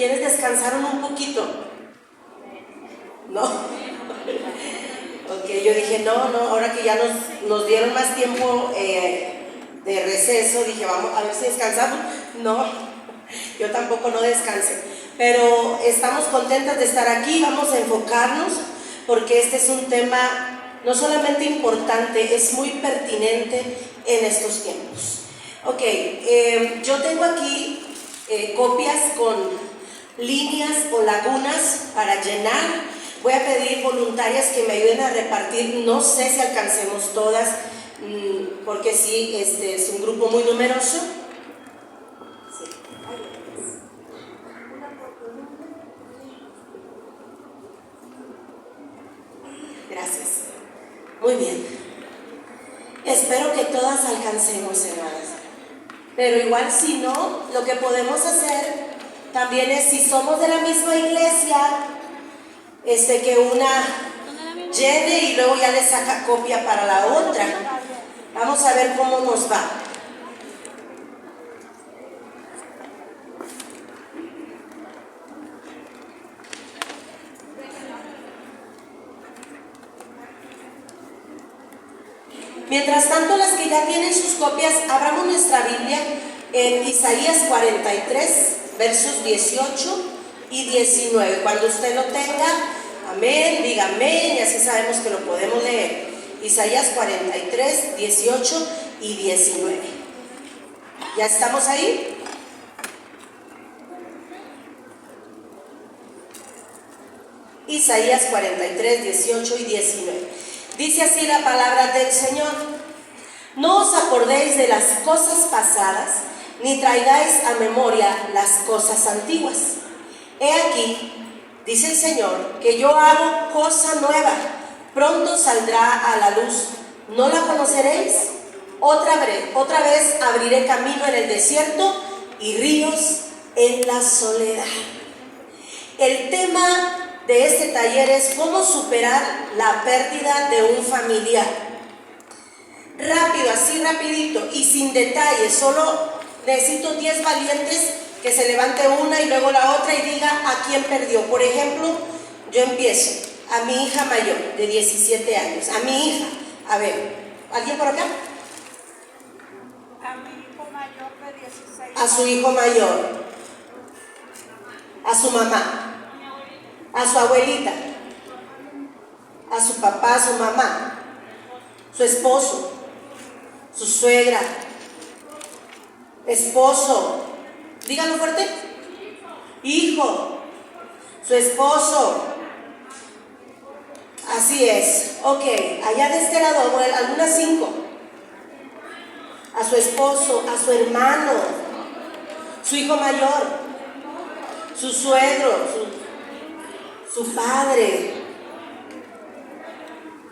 ¿Quiénes descansaron un poquito? ¿No? Ok, yo dije, no, ahora que ya nos dieron más tiempo de receso, dije, vamos a ver si descansamos. No, yo tampoco no descansé. Pero estamos contentas de estar aquí, vamos a enfocarnos, porque este es un tema no solamente importante, es muy pertinente en estos tiempos. Ok, yo tengo aquí copias con líneas o lagunas para llenar. Voy a pedir voluntarias que me ayuden a repartir. No sé si alcancemos todas, porque sí, es un grupo muy numeroso. Sí. Gracias. Muy bien. Espero que todas alcancemos, hermanas. Pero igual si no, lo que podemos hacer también es, si somos de la misma iglesia, que una llene y luego ya le saca copia para la otra. Vamos a ver cómo nos va. Mientras tanto, las que ya tienen sus copias, abramos nuestra Biblia en Isaías 43, versos 18 y 19. Cuando usted lo tenga, amén, diga amén, y así sabemos que lo podemos leer. Isaías 43, 18 y 19. ¿Ya estamos ahí? Isaías 43, 18 y 19. Dice así la palabra del Señor: no os acordéis de las cosas pasadas, ni traigáis a memoria las cosas antiguas. He aquí, dice el Señor, que yo hago cosa nueva, pronto saldrá a la luz. ¿No la conoceréis? Otra vez abriré camino en el desierto y ríos en la soledad. El tema de este taller es cómo superar la pérdida de un familiar. Rápido, así rapidito y sin detalles, solo necesito 10 valientes que se levante una y luego la otra y diga a quién perdió. Por ejemplo, yo empiezo. A mi hija mayor de 17 años. A mi hija. A ver, ¿alguien por acá? A mi hijo mayor de 16 años. A su hijo mayor. A su mamá. A su abuelita, a su papá, a su mamá, su esposo, su suegra, esposo, díganlo fuerte, hijo, su esposo. Así es. Ok, allá de este lado, algunas 5. A su esposo, a su hermano, su hijo mayor, su suegro, su padre,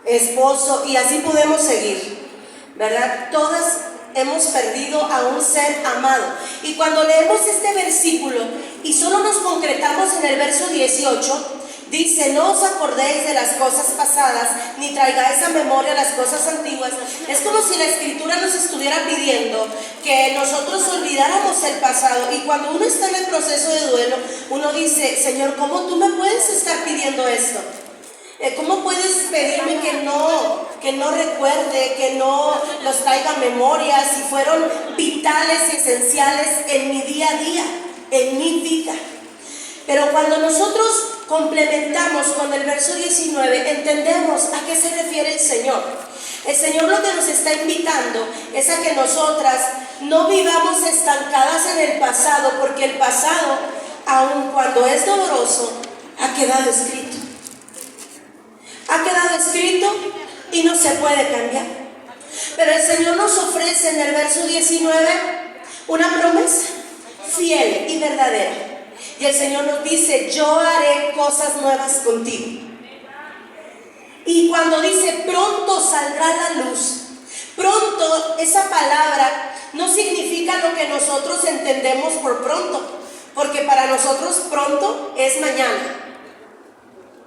esposo, y así podemos seguir, ¿verdad? Todas hemos perdido a un ser amado. Y cuando leemos este versículo y solo nos concretamos en el verso 18, dice: no os acordéis de las cosas pasadas, ni traigáis a memoria las cosas antiguas. Es como si la Escritura nos estuviera pidiendo que nosotros olvidáramos el pasado. Y cuando uno está en el proceso de duelo, uno dice: Señor, ¿cómo tú me puedes estar pidiendo esto? ¿Cómo puedes pedirme que no recuerde, que no los traiga a memoria, si fueron vitales y esenciales en mi día a día, en mi vida? Pero cuando nosotros complementamos con el verso 19, entendemos a qué se refiere el Señor. El Señor lo que nos está invitando es a que nosotras no vivamos estancadas en el pasado, porque el pasado, aun cuando es doloroso, ha quedado escrito. Ha quedado escrito y no se puede cambiar. Pero el Señor nos ofrece en el verso 19 una promesa fiel y verdadera. Y el Señor nos dice: yo haré cosas nuevas contigo. Y cuando dice pronto saldrá la luz, pronto, esa palabra no significa lo que nosotros entendemos por pronto, porque para nosotros pronto es mañana,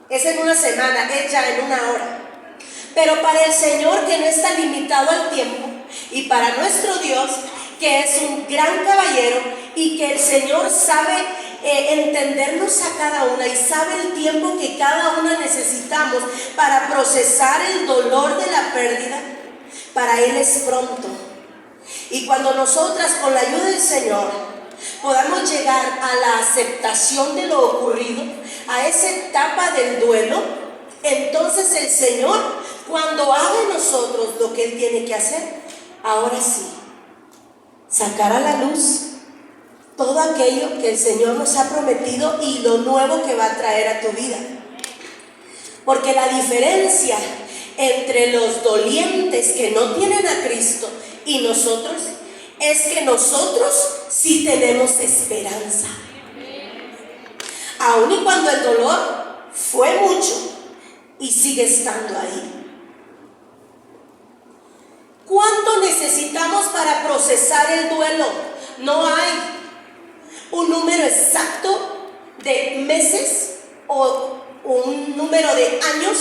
es en una semana, es ya en una hora. Pero para el Señor, que no está limitado al tiempo, y para nuestro Dios, que es un gran caballero y que el Señor sabe entendernos a cada una y sabe el tiempo que cada una necesitamos para procesar el dolor de la pérdida. Para Él es pronto. Y cuando nosotras, con la ayuda del Señor, podamos llegar a la aceptación de lo ocurrido, a esa etapa del duelo, entonces el Señor, cuando haga en nosotros lo que Él tiene que hacer, ahora sí, sacar a la luz todo aquello que el Señor nos ha prometido y lo nuevo que va a traer a tu vida. Porque la diferencia entre los dolientes que no tienen a Cristo y nosotros es que nosotros sí tenemos esperanza. Aun y cuando el dolor fue mucho y sigue estando ahí. ¿Cuánto necesitamos para procesar el duelo? No hay un número exacto de meses o un número de años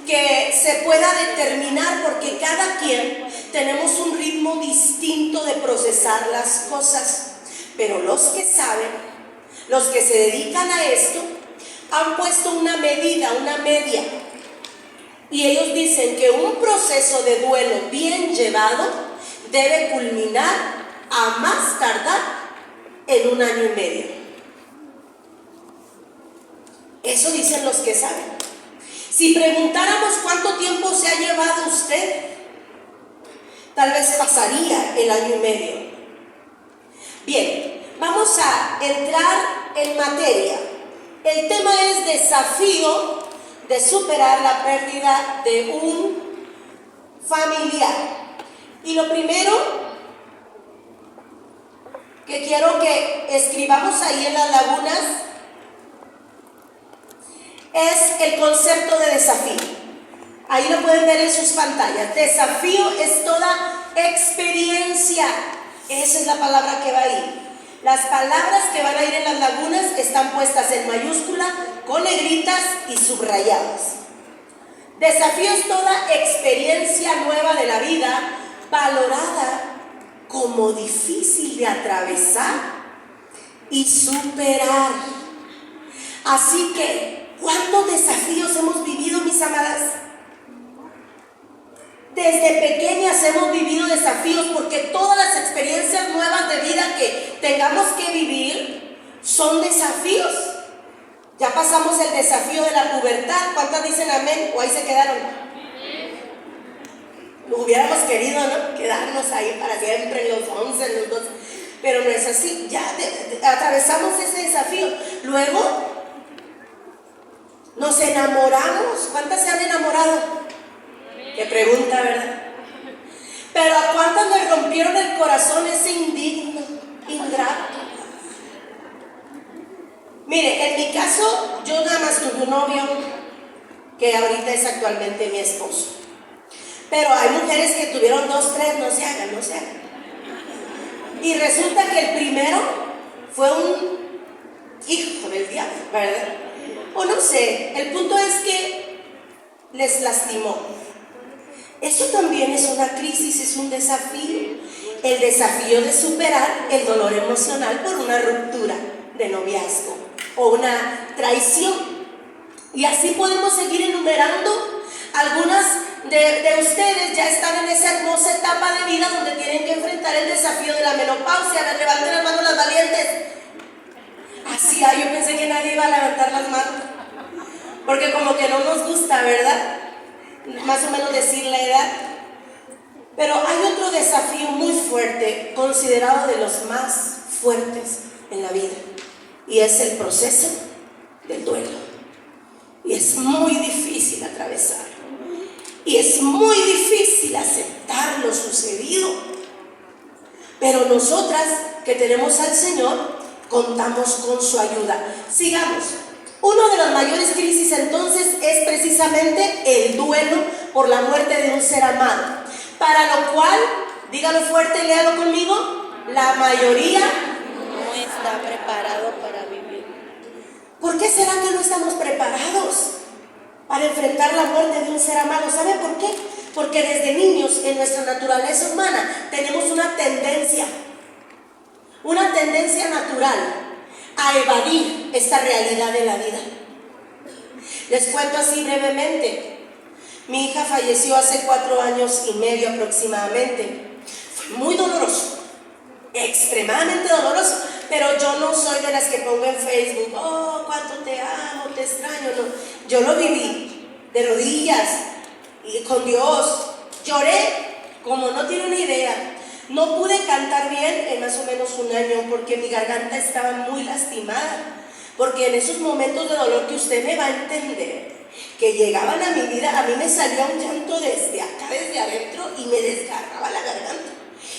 que se pueda determinar, porque cada quien tenemos un ritmo distinto de procesar las cosas. Pero los que saben, los que se dedican a esto, han puesto una medida, una media. Y ellos dicen que un proceso de duelo bien llevado debe culminar a más tardar en 1 año y medio. Eso dicen los que saben. Si preguntáramos cuánto tiempo se ha llevado usted, tal vez pasaría el 1 año y medio. Bien, vamos a entrar en materia. El tema es desafío de superar la pérdida de un familiar. Y lo primero que quiero que escribamos ahí en las lagunas es el concepto de desafío. Ahí lo pueden ver en sus pantallas. Desafío es toda experiencia. Esa es la palabra que va ahí. Las palabras que van a ir en las lagunas están puestas en mayúscula, con negritas y subrayadas. Desafío es toda experiencia nueva de la vida, valorada como difícil de atravesar y superar. Así que, ¿cuántos desafíos hemos vivido, mis amadas? Desde pequeñas hemos vivido desafíos, porque todas las experiencias nuevas de vida que tengamos que vivir son desafíos. Ya pasamos el desafío de la pubertad. ¿Cuántas dicen amén? ¿O ahí se quedaron? Hubiéramos querido, ¿no?, quedarnos ahí para siempre en los 11, en los 12. Pero no es así. Ya atravesamos ese desafío. Luego nos enamoramos. ¿Cuántas se han enamorado? Qué pregunta, ¿verdad? Pero ¿a cuántas le rompieron el corazón ese indigno, ingrato? Mire, en mi caso, yo nada más tuve un novio que ahorita es actualmente mi esposo. Pero hay mujeres que tuvieron 2, 3, no se hagan. Y resulta que el primero fue un hijo del diablo, ¿verdad? O no sé, el punto es que les lastimó. Eso también es una crisis, es un desafío. El desafío de superar el dolor emocional por una ruptura de noviazgo o una traición. Y así podemos seguir enumerando. Algunas de ustedes ya están en esa hermosa etapa de vida donde tienen que enfrentar el desafío de la menopausia. Levanten las manos las valientes. Así, yo pensé que nadie iba a levantar las manos, porque como que no nos gusta, ¿verdad?, más o menos decir la edad. Pero hay otro desafío muy fuerte, considerado de los más fuertes en la vida, y es el proceso del duelo. Y es muy difícil atravesarlo, y es muy difícil aceptar lo sucedido. Pero nosotras que tenemos al Señor, contamos con su ayuda. Sigamos. Uno de las mayores crisis entonces es precisamente el duelo por la muerte de un ser amado, para lo cual, dígalo fuerte, léalo conmigo, la mayoría no está preparado para vivir. ¿Por qué será que no estamos preparados para enfrentar la muerte de un ser amado? ¿Sabe por qué? Porque desde niños, en nuestra naturaleza humana, tenemos una tendencia natural a evadir esta realidad de la vida. Les cuento así brevemente. Mi hija falleció hace 4 años y medio aproximadamente. Fue muy doloroso, extremadamente doloroso, pero yo no soy de las que pongo en Facebook, oh, cuánto te amo, te extraño, no. Yo lo viví de rodillas y con Dios. Lloré como no tiene una idea. No pude cantar bien en más o menos 1 año porque mi garganta estaba muy lastimada. Porque en esos momentos de dolor que usted me va a entender, que llegaban a mi vida, a mí me salía un llanto desde acá, desde adentro, y me desgarraba la garganta.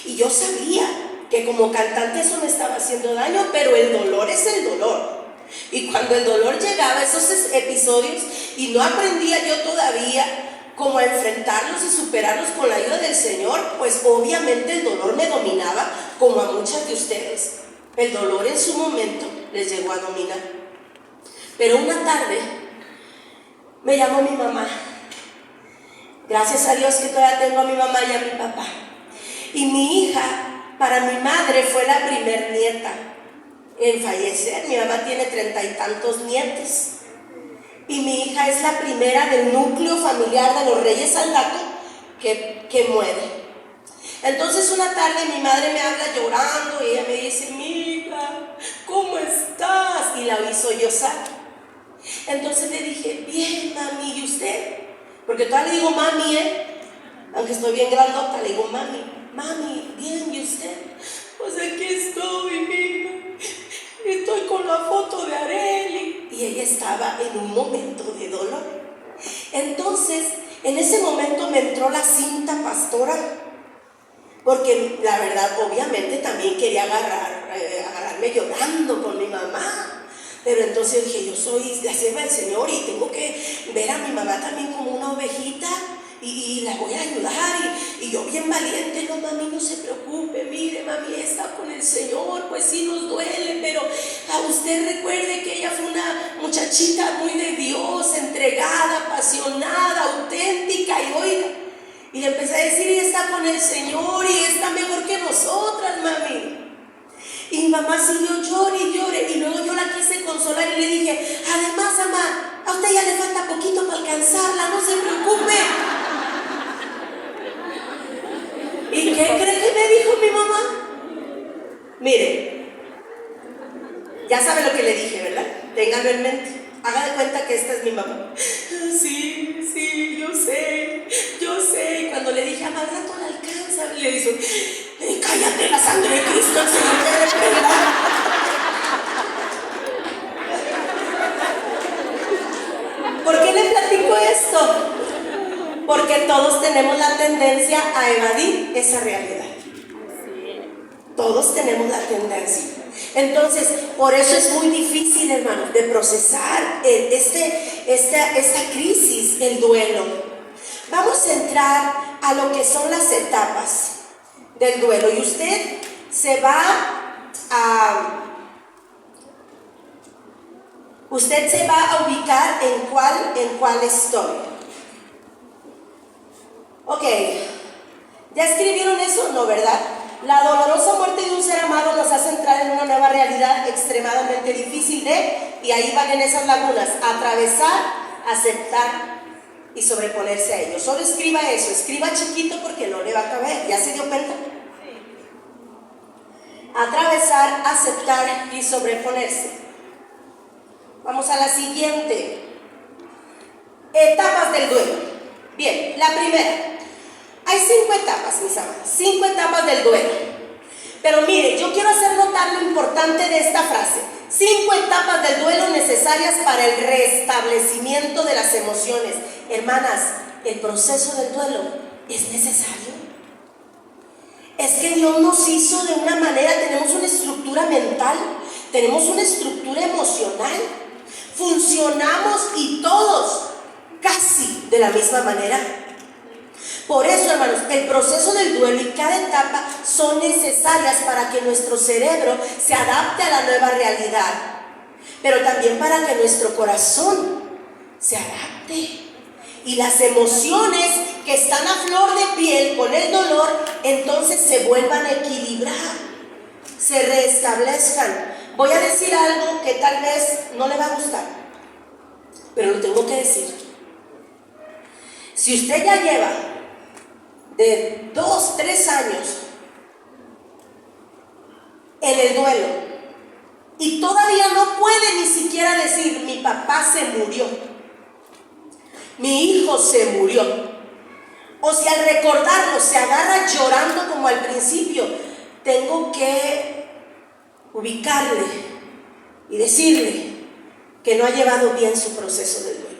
Y yo sabía que como cantante eso me estaba haciendo daño, pero el dolor es el dolor. Y cuando el dolor llegaba, esos episodios, y no aprendía yo todavía cómo a enfrentarlos y superarlos con la ayuda del Señor, pues obviamente el dolor me dominaba, como a muchas de ustedes. El dolor en su momento les llegó a dominar. Pero una tarde me llamó mi mamá. Gracias a Dios que todavía tengo a mi mamá y a mi papá. Y mi hija, para mi madre, fue la primer nieta en fallecer. Mi mamá tiene 30 y tantos nietos. Y mi hija es la primera del núcleo familiar de los Reyes Aldaco que muere. Entonces una tarde mi madre me habla llorando y ella me dice, mija, ¿cómo estás? Y la oí sollozar. Entonces le dije, bien, mami, ¿y usted? Porque todavía le digo mami, aunque estoy bien grandota, le digo mami, bien, ¿y usted? Pues aquí estoy, mija, estoy con la foto de Arely. Y ella estaba en un momento de dolor. Entonces, en ese momento me entró la cinta pastoral. Porque la verdad, obviamente, también quería agarrarme llorando con mi mamá. Pero entonces dije, yo soy la sierva del Señor y tengo que ver a mi mamá también como una ovejita y la voy a ayudar. Y yo bien valiente, no, mami, no se preocupe, mire, mami está con el Señor, pues sí nos duele, pero a usted recuerde que ella fue una muchachita muy de Dios, entregada, apasionada, auténtica, y oiga. Y le empecé a decir, ella está con el Señor y está mejor que nosotras, mami. Y mi mamá siguió llore y llore, y luego yo la quise consolar y le dije, además, mamá, a usted ya le falta poquito para alcanzarla, no se preocupe. ¿Y qué cree que me dijo mi mamá? Mire, ya sabe lo que le dije, ¿verdad? Ténganlo en mente. Haga de cuenta que esta es mi mamá. Sí, yo sé. Y cuando le dije, al rato la alcanza, le dijo, cállate, la sangre de Cristo, el Señor te reprenda. ¿Por qué le platico esto? Porque todos tenemos la tendencia a evadir esa realidad. Todos tenemos la tendencia. Entonces, por eso es muy difícil, hermanos, de procesar esta crisis, el duelo. Vamos a entrar a lo que son las etapas del duelo. Y usted se va a ubicar en cuál estoy. Ok, ¿ya escribieron eso? No, ¿verdad? La dolorosa muerte de un ser amado nos hace entrar en una nueva realidad extremadamente difícil y ahí van en esas lagunas, atravesar, aceptar y sobreponerse a ello. Solo escriba eso, escriba chiquito porque no le va a caber, ¿ya se dio cuenta? Atravesar, aceptar y sobreponerse. Vamos a la siguiente. Etapas del duelo. Bien, la primera. Hay 5 etapas, mis amados, 5 etapas del duelo. Pero mire, yo quiero hacer notar lo importante de esta frase. 5 etapas del duelo necesarias para el restablecimiento de las emociones. Hermanas, el proceso del duelo es necesario. Es que Dios nos hizo de una manera, tenemos una estructura mental, tenemos una estructura emocional, funcionamos y todos casi de la misma manera. Por eso, hermanos, el proceso del duelo y cada etapa son necesarias para que nuestro cerebro se adapte a la nueva realidad, pero también para que nuestro corazón se adapte y las emociones que están a flor de piel con el dolor, entonces se vuelvan a equilibrar, se restablezcan. Voy a decir algo que tal vez no le va a gustar, pero lo tengo que decir. Si usted ya lleva de 2, 3 años en el duelo y todavía no puede ni siquiera decir: mi papá se murió, mi hijo se murió, o si al recordarlo se agarra llorando como al principio, tengo que ubicarle y decirle que no ha llevado bien su proceso de duelo.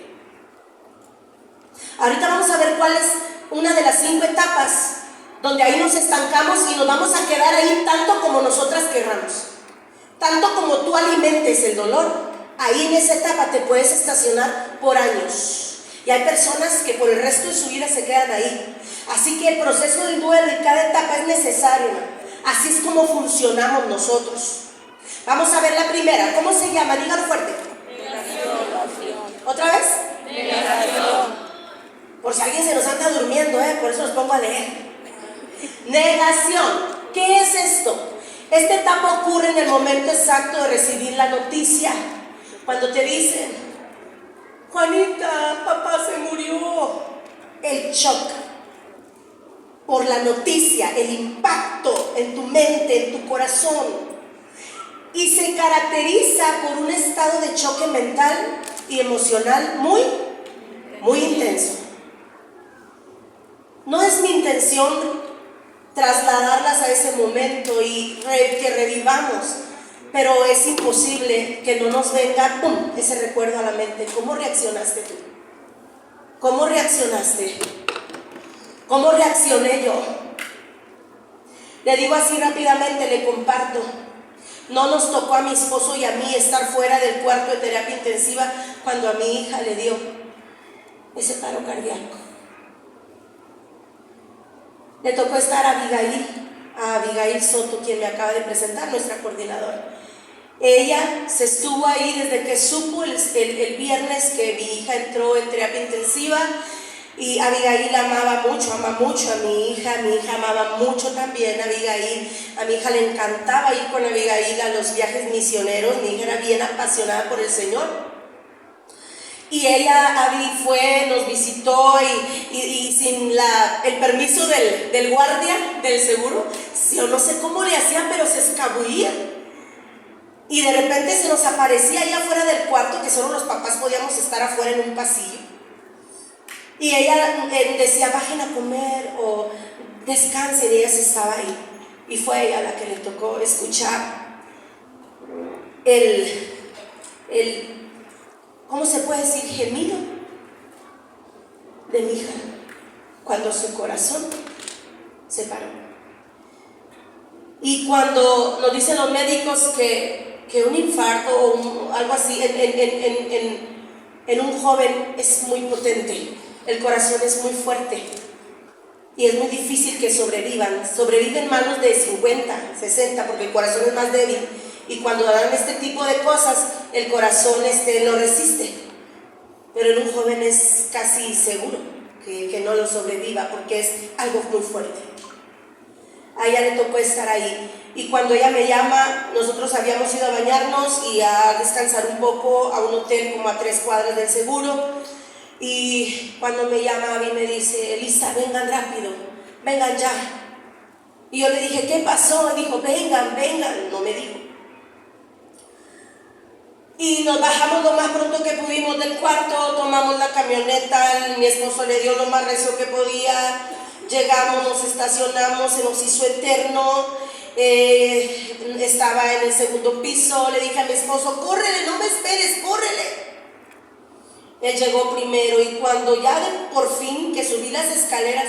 Ahorita vamos a ver cuál es una de las 5 etapas donde ahí nos estancamos y nos vamos a quedar ahí tanto como nosotras querramos. Tanto como tú alimentes el dolor, ahí en esa etapa te puedes estacionar por años. Y hay personas que por el resto de su vida se quedan ahí. Así que el proceso del duelo y cada etapa es necesario. Así es como funcionamos nosotros. Vamos a ver la primera. ¿Cómo se llama? Dígalo fuerte. Negación. ¿Otra vez? Negación. Por si alguien se nos anda durmiendo, por eso los pongo a leer. Negación. ¿Qué es esto? Esta etapa ocurre en el momento exacto de recibir la noticia. Cuando te dicen: Juanita, papá se murió. El shock por la noticia, el impacto en tu mente, en tu corazón. Y se caracteriza por un estado de choque mental y emocional muy, muy intenso. No es mi intención trasladarlas a ese momento y que revivamos, pero es imposible que no nos venga ese recuerdo a la mente. ¿Cómo reaccionaste tú? ¿Cómo reaccionaste? ¿Cómo reaccioné yo? Le digo así rápidamente, le comparto. No nos tocó a mi esposo y a mí estar fuera del cuarto de terapia intensiva cuando a mi hija le dio ese paro cardíaco. Le tocó estar a Abigail Soto, quien me acaba de presentar, nuestra coordinadora. Ella se estuvo ahí desde que supo el viernes que mi hija entró en terapia intensiva, y Abigail ama mucho a mi hija amaba mucho también a Abigail. A mi hija le encantaba ir con Abigail a los viajes misioneros. Mi hija era bien apasionada por el Señor. Y ella, Abby, fue, nos visitó y sin el permiso del guardia del seguro, yo no sé cómo le hacían, pero se escabullía. Y de repente se nos aparecía allá afuera del cuarto, que solo los papás podíamos estar afuera en un pasillo. Y ella decía: bajen a comer o descansen, y ella se estaba ahí. Y fue ella la que le tocó escuchar ¿cómo se puede decir? Gemido de mi hija, cuando su corazón se paró. Y cuando nos dicen los médicos que un infarto o algo así en un joven es muy potente, el corazón es muy fuerte y es muy difícil que sobreviven malos de 50, 60, porque el corazón es más débil. Y cuando dan este tipo de cosas, el corazón lo resiste. Pero en un joven es casi seguro que no lo sobreviva, porque es algo muy fuerte. A ella le tocó estar ahí. Y cuando ella me llama, nosotros habíamos ido a bañarnos y a descansar un poco a un hotel como a 3 cuadras del seguro. Y cuando me llama, Abby me dice: Elisa, vengan rápido, vengan ya. Y yo le dije: ¿qué pasó? Dijo: vengan. No me dijo. Y nos bajamos lo más pronto que pudimos del cuarto, tomamos la camioneta, mi esposo le dio lo más recio que podía, llegamos, nos estacionamos, se nos hizo eterno. Estaba en el 2º piso, le dije a mi esposo: córrele, no me esperes, córrele. Él llegó primero, y cuando ya por fin que subí las escaleras,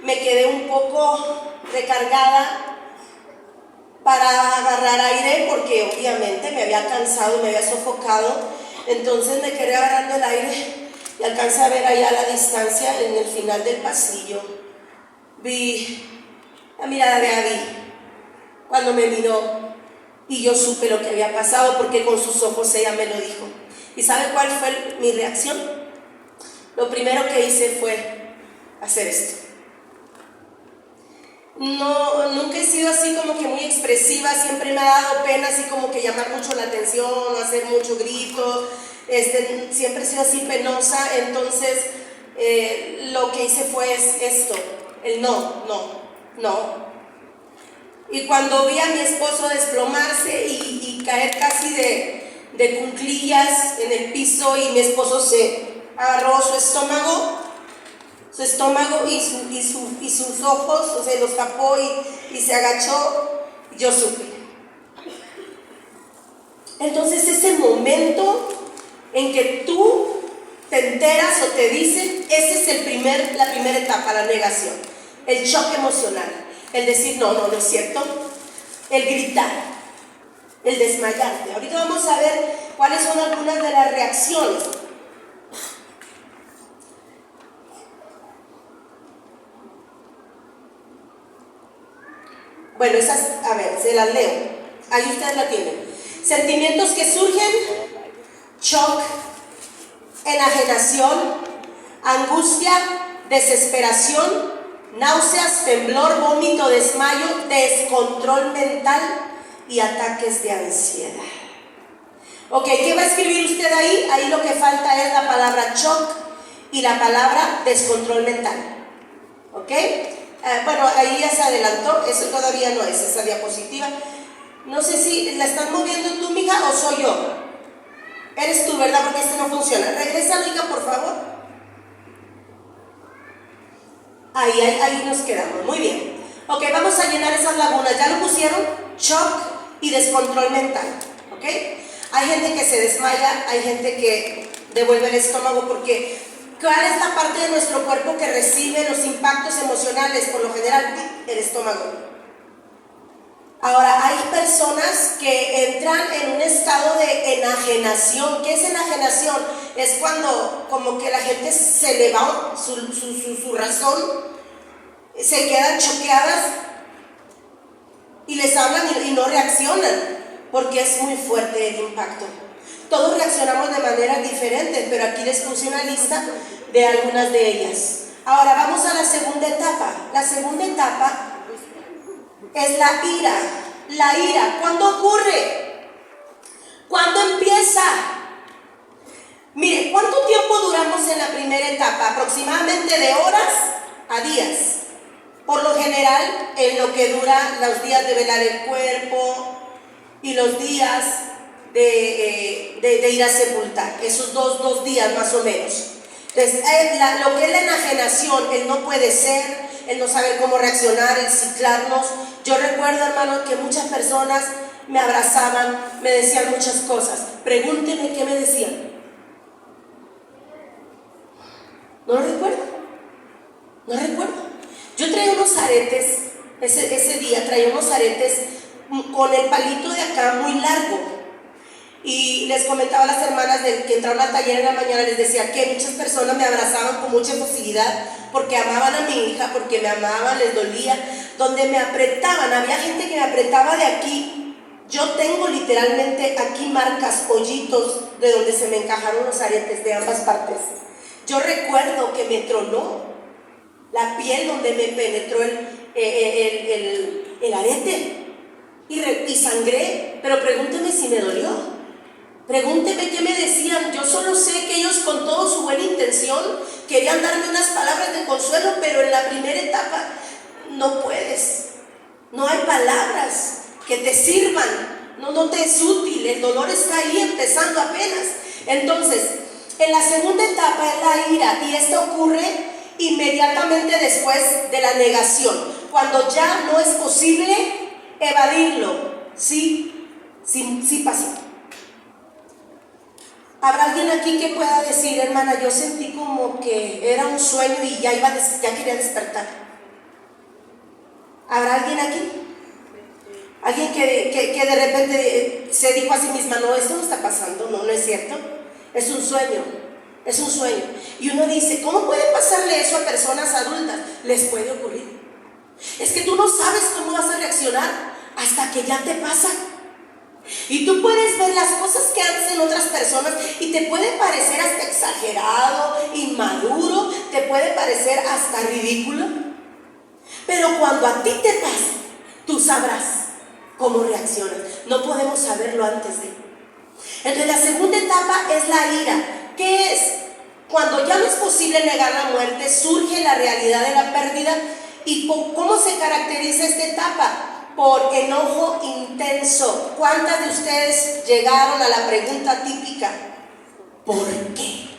me quedé un poco recargada para agarrar aire, porque obviamente me había cansado, me había sofocado. Entonces me quedé agarrando el aire y alcancé a ver allá a la distancia, en el final del pasillo, vi la mirada de Abby cuando me miró, y yo supe lo que había pasado, porque con sus ojos ella me lo dijo. ¿Y sabe cuál fue mi reacción? Lo primero que hice fue hacer esto. No, nunca he sido así como que muy expresiva, siempre me ha dado pena así como que llamar mucho la atención, hacer mucho grito, siempre he sido así penosa, entonces lo que hice fue esto, el no. Y cuando vi a mi esposo desplomarse y caer casi de cuclillas en el piso, y mi esposo se agarró su estómago y sus ojos, o sea, los tapó y se agachó, yo supe. Entonces ese momento en que tú te enteras o te dicen, ese es la primera etapa, la negación, el shock emocional, el decir no es cierto, el gritar, el desmayarte. Ahorita vamos a ver cuáles son algunas de las reacciones. Bueno, esas, a ver, se las leo. Ahí ustedes la tienen. Sentimientos que surgen: shock, enajenación, angustia, desesperación, náuseas, temblor, vómito, desmayo, descontrol mental y ataques de ansiedad. Ok, ¿qué va a escribir usted ahí? Ahí lo que falta es la palabra shock y la palabra descontrol mental. ¿Ok? Bueno, ahí ya se adelantó, eso todavía no es esa diapositiva. No sé si la estás moviendo tú, mija, o soy yo. Eres tú, ¿verdad? Porque no funciona. Regresa, mija, por favor. Ahí nos quedamos, muy bien. Ok, vamos a llenar esas lagunas. ¿Ya lo pusieron? Shock y descontrol mental. ¿Ok? Hay gente que se desmaya, hay gente que devuelve el estómago porque... ¿cuál es la parte de nuestro cuerpo que recibe los impactos emocionales? Por lo general, el estómago. Ahora, hay personas que entran en un estado de enajenación. ¿Qué es enajenación? Es cuando como que la gente se le va su razón, se quedan choqueadas y les hablan y no reaccionan, porque es muy fuerte el impacto. Todos reaccionamos de manera diferente, pero aquí les puse una lista de algunas de ellas. Ahora vamos a la segunda etapa. La segunda etapa es la ira. La ira, ¿cuándo ocurre? ¿Cuándo empieza? Mire, ¿cuánto tiempo duramos en la primera etapa? Aproximadamente de horas a días. Por lo general, en lo que dura los días de velar el cuerpo y los días de ir a sepultar, esos dos días más o menos. Entonces, lo que es la enajenación, el no puede ser, el no saber cómo reaccionar, el ciclarnos. Yo recuerdo, hermano, que muchas personas me abrazaban, me decían muchas cosas. Pregúnteme qué me decían. No lo recuerdo. Yo traía unos aretes, ese día traía unos aretes con el palito de acá muy largo. Y les comentaba a las hermanas que entraron al taller en la mañana, les decía que muchas personas me abrazaban con mucha facilidad porque amaban a mi hija, porque me amaban, les dolía, donde me apretaban. Había gente que me apretaba de aquí. Yo tengo literalmente aquí marcas, hoyitos de donde se me encajaron los aretes de ambas partes. Yo recuerdo que me tronó la piel donde me penetró el arete y sangré, pero pregúnteme si me dolió. Pregúnteme qué me decían. Yo solo sé que ellos, con toda su buena intención, querían darme unas palabras de consuelo, pero en la primera etapa no puedes. No hay palabras que te sirvan. No te es útil. El dolor está ahí empezando apenas. Entonces, en la segunda etapa es la ira, y esto ocurre inmediatamente después de la negación, cuando ya no es posible evadirlo. Sí pasó. ¿Habrá alguien aquí que pueda decir, hermana, yo sentí como que era un sueño y ya quería despertar? ¿Habrá alguien aquí? Alguien que de repente se dijo a sí misma, no, esto no está pasando, no es cierto, es un sueño. Y uno dice, ¿cómo puede pasarle eso a personas adultas? Les puede ocurrir. Es que tú no sabes cómo vas a reaccionar hasta que ya te pasa. Y tú puedes ver las cosas que hacen otras personas y te puede parecer hasta exagerado, inmaduro, te puede parecer hasta ridículo. Pero cuando a ti te pase, tú sabrás cómo reaccionas. No podemos saberlo antes de. Entonces la segunda etapa es la ira. ¿Qué es? Cuando ya no es posible negar la muerte, surge la realidad de la pérdida. ¿Y cómo se caracteriza esta etapa? Por enojo intenso. ¿Cuántas de ustedes llegaron a la pregunta típica? ¿Por qué?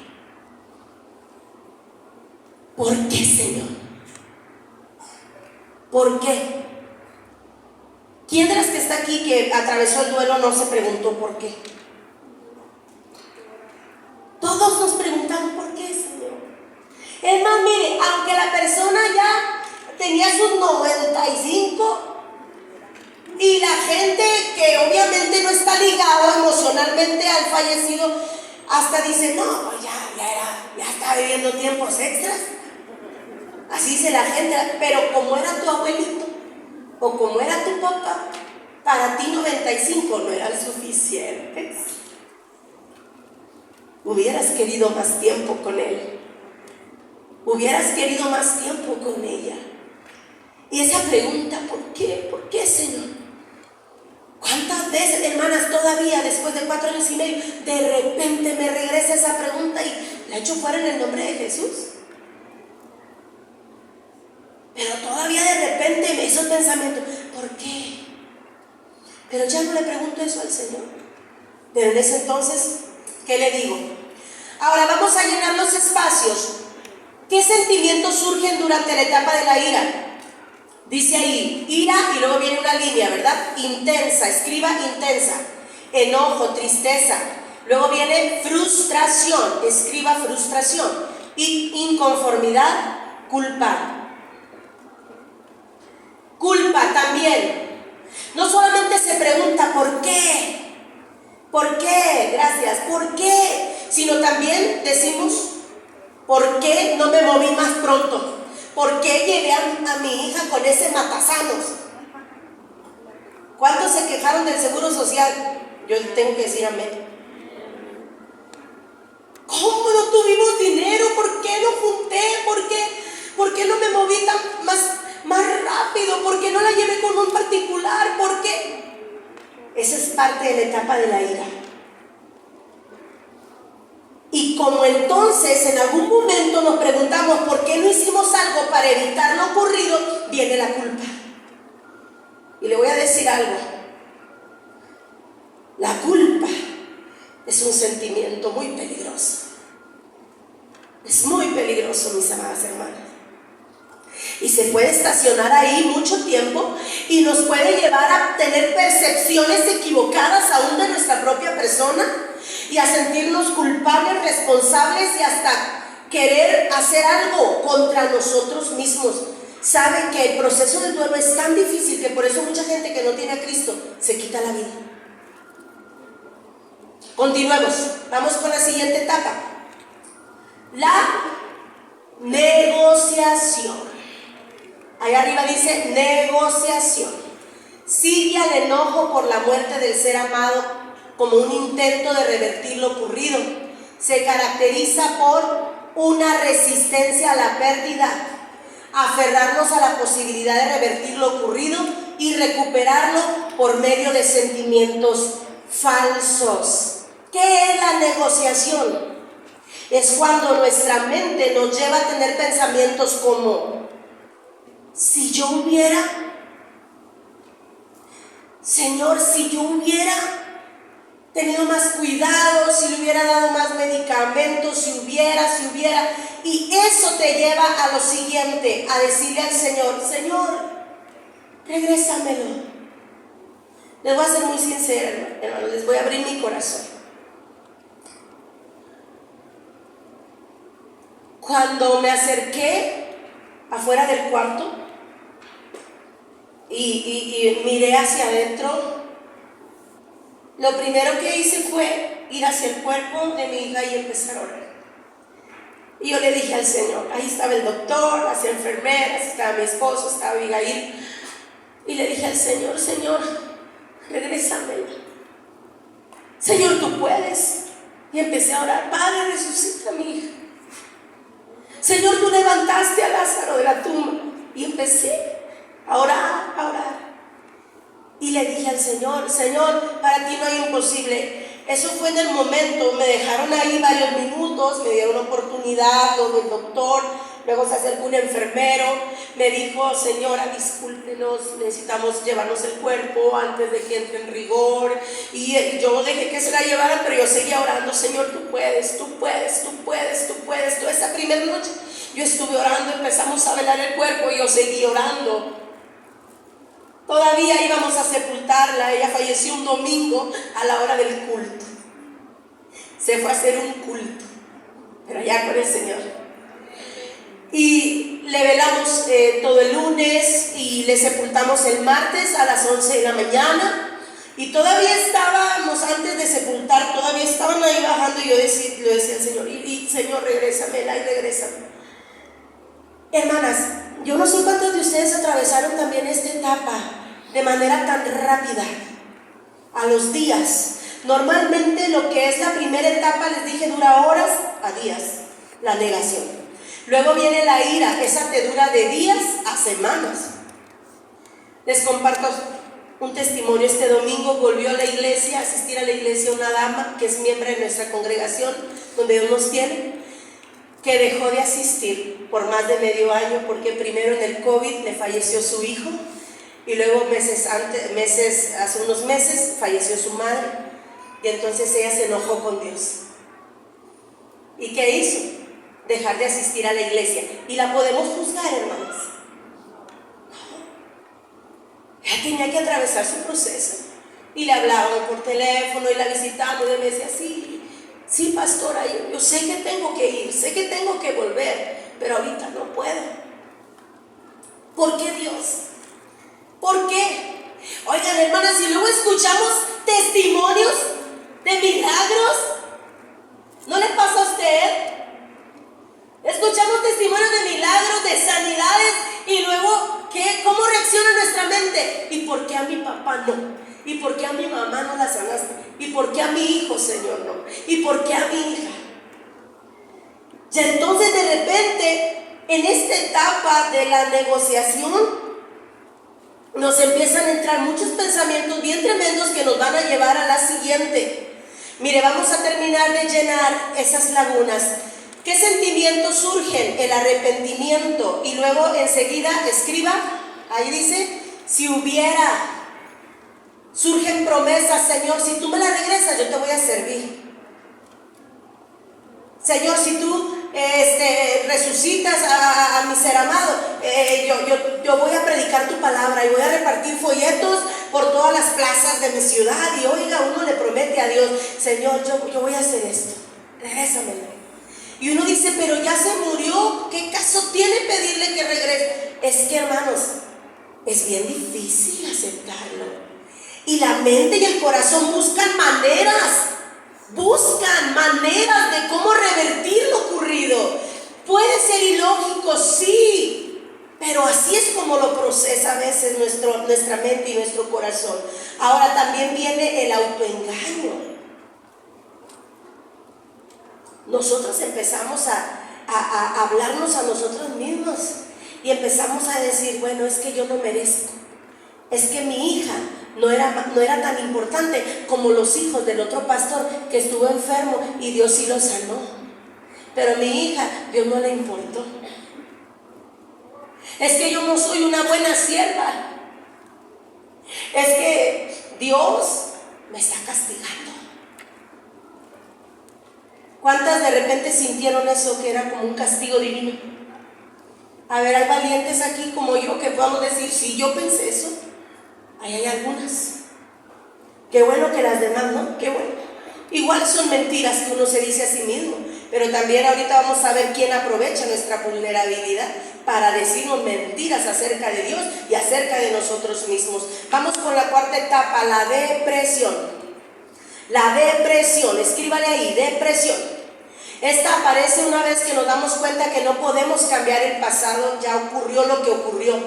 ¿Por qué, Señor? ¿Por qué? ¿Quién de las que está aquí que atravesó el duelo no se preguntó por qué? Todos nos preguntamos por qué, Señor. Es más, mire, aunque la persona ya tenía sus 95 y la gente que obviamente no está ligada emocionalmente al fallecido, hasta dice, no, pues ya está viviendo tiempos extras. Así dice la gente, pero como era tu abuelito o como era tu papá, para ti 95 no eran suficientes. Hubieras querido más tiempo con él. Hubieras querido más tiempo con ella. Y esa pregunta, ¿por qué? ¿Por qué, Señor? ¿Cuántas veces, hermanas, todavía después de 4 años y medio, de repente me regresa esa pregunta y la echo fuera en el nombre de Jesús? Pero todavía de repente me hizo el pensamiento, ¿por qué? Pero ya no le pregunto eso al Señor. Pero en ese entonces, ¿qué le digo? Ahora vamos a llenar los espacios. ¿Qué sentimientos surgen durante la etapa de la ira? Dice ahí, ira y luego viene una línea, ¿verdad? Intensa, escriba intensa. Enojo, tristeza. Luego viene frustración, escriba frustración. Y inconformidad, culpa. Culpa también. No solamente se pregunta ¿por qué? ¿Por qué? Gracias. ¿Por qué? Sino también decimos ¿por qué no me moví más pronto? ¿Por qué llevé a mi hija con ese matasanos? ¿Cuántos se quejaron del seguro social? Yo tengo que decir amén. ¿Cómo no tuvimos dinero? ¿Por qué no junté? ¿Por qué no me moví más rápido? ¿Por qué no la llevé con un particular? ¿Por qué? Esa es parte de la etapa de la ira. Y como entonces en algún momento nos preguntamos por qué no hicimos algo para evitar lo ocurrido, viene la culpa. Y le voy a decir algo. La culpa es un sentimiento muy peligroso. Es muy peligroso, mis amadas hermanas. Y se puede estacionar ahí mucho tiempo y nos puede llevar a tener percepciones equivocadas aún de nuestra propia persona y a sentirnos culpables, responsables y hasta querer hacer algo contra nosotros mismos. Saben que el proceso del duelo es tan difícil que por eso mucha gente que no tiene a Cristo se quita la vida. Continuemos, vamos con la siguiente etapa. La negociación. Ahí arriba dice negociación. Sigue al enojo por la muerte del ser amado como un intento de revertir lo ocurrido. Se caracteriza por una resistencia a la pérdida, aferrarnos a la posibilidad de revertir lo ocurrido y recuperarlo por medio de sentimientos falsos. ¿Qué es la negociación? Es cuando nuestra mente nos lleva a tener pensamientos como: si yo hubiera, Señor, si yo hubiera tenido más cuidado, si le hubiera dado más medicamentos, si hubiera, y eso te lleva a lo siguiente, a decirle al Señor: Señor, regrésamelo. Les voy a ser muy sincera, hermano, les voy a abrir mi corazón. Cuando me acerqué afuera del cuarto y miré hacia adentro, lo primero que hice fue ir hacia el cuerpo de mi hija y empezar a orar. Y yo le dije al Señor, ahí estaba el doctor, las enfermeras, estaba mi esposo, estaba Abigail, y le dije al Señor: Señor, regrésamela. Señor, tú puedes. Y empecé a orar: Padre, resucita a mi hija. Señor, tú levantaste a Lázaro de la tumba. Y empecé a orar, a orar. Y le dije al Señor, Señor, para ti no hay imposible. Eso fue en el momento, me dejaron ahí varios minutos, me dieron oportunidad donde el doctor, luego se acercó un enfermero, me dijo, señora, discúlpenos, necesitamos llevarnos el cuerpo antes de que entre en rigor. Y yo dejé que se la llevaran, pero yo seguía orando, Señor, tú puedes, tú puedes, tú puedes, tú puedes. Toda esa primera noche yo estuve orando, empezamos a velar el cuerpo y yo seguí orando. Todavía íbamos a sepultarla, ella falleció un domingo a la hora del culto. Se fue a hacer un culto, pero ya con el Señor. Y le velamos todo el lunes y le sepultamos el martes a las 11 de la mañana. Y todavía estábamos, antes de sepultar, todavía estaban ahí bajando y yo le decía al Señor, y Señor, regrésamela y regrésame. Hermanas, yo no sé cuántos de ustedes atravesaron también esta etapa de manera tan rápida, a los días. Normalmente lo que es la primera etapa, les dije, dura horas a días, la negación. Luego viene la ira, esa te dura de días a semanas. Les comparto un testimonio. Este domingo volvió a la iglesia, a asistir a la iglesia una dama que es miembro de nuestra congregación, donde Dios nos tiene, que dejó de asistir por más de medio año, porque primero en el COVID le falleció su hijo, y luego hace unos meses falleció su madre, y entonces ella se enojó con Dios. ¿Y qué hizo? Dejar de asistir a la iglesia. Y la podemos juzgar, hermanos. Ella tenía que atravesar su proceso. Y le hablaban por teléfono y la visitaban, y me decía, sí, pastora, yo sé que tengo que ir, sé que tengo que volver, pero ahorita no puedo. ¿Por qué, Dios? ¿Por qué? Oigan, hermanas, si luego escuchamos testimonios de milagros, ¿no le pasa a usted? Escuchamos testimonios de milagros, de sanidades, y luego, ¿cómo reacciona nuestra mente? ¿Y por qué a mi papá no? ¿Y por qué a mi mamá no la sanaste? ¿Y por qué a mi hijo, Señor, no? ¿Y por qué a mi hija? Y entonces de repente, en esta etapa de la negociación, nos empiezan a entrar muchos pensamientos bien tremendos que nos van a llevar a la siguiente. Mire, vamos a terminar de llenar esas lagunas. ¿Qué sentimientos surgen? El arrepentimiento. Y luego enseguida escriba, ahí dice, si hubiera. Surgen promesas, Señor, si tú me la regresas, yo te voy a servir. Señor, si tú resucitas a mi ser amado, yo voy a predicar tu palabra y voy a repartir folletos por todas las plazas de mi ciudad. Y oiga, uno le promete a Dios, Señor, yo voy a hacer esto, regrésamelo. Y uno dice, pero ya se murió, ¿qué caso tiene pedirle que regrese? Es que, hermanos, es bien difícil aceptarlo. Y la mente y el corazón buscan maneras de cómo revertir lo ocurrido. Puede ser ilógico, sí, pero así es como lo procesa a veces nuestra mente y nuestro corazón. Ahora también viene el autoengaño. Nosotros empezamos a hablarnos a nosotros mismos y empezamos a decir, bueno, es que yo no merezco, es que mi hija no era tan importante como los hijos del otro pastor que estuvo enfermo y Dios sí lo sanó, pero mi hija, Dios no le importó. Es que yo no soy una buena sierva, es que Dios me está castigando. ¿Cuántas de repente sintieron eso, que era como un castigo divino? A ver, hay valientes aquí como yo que podamos decir, sí, yo pensé eso. Ahí hay algunas. Qué bueno que las demás, ¿no? Qué bueno. Igual son mentiras que uno se dice a sí mismo, pero también ahorita vamos a ver quién aprovecha nuestra vulnerabilidad para decirnos mentiras acerca de Dios y acerca de nosotros mismos. Vamos con la cuarta etapa, la depresión. La depresión, escríbale ahí, depresión. Esta aparece una vez que nos damos cuenta que no podemos cambiar el pasado, ya ocurrió lo que ocurrió.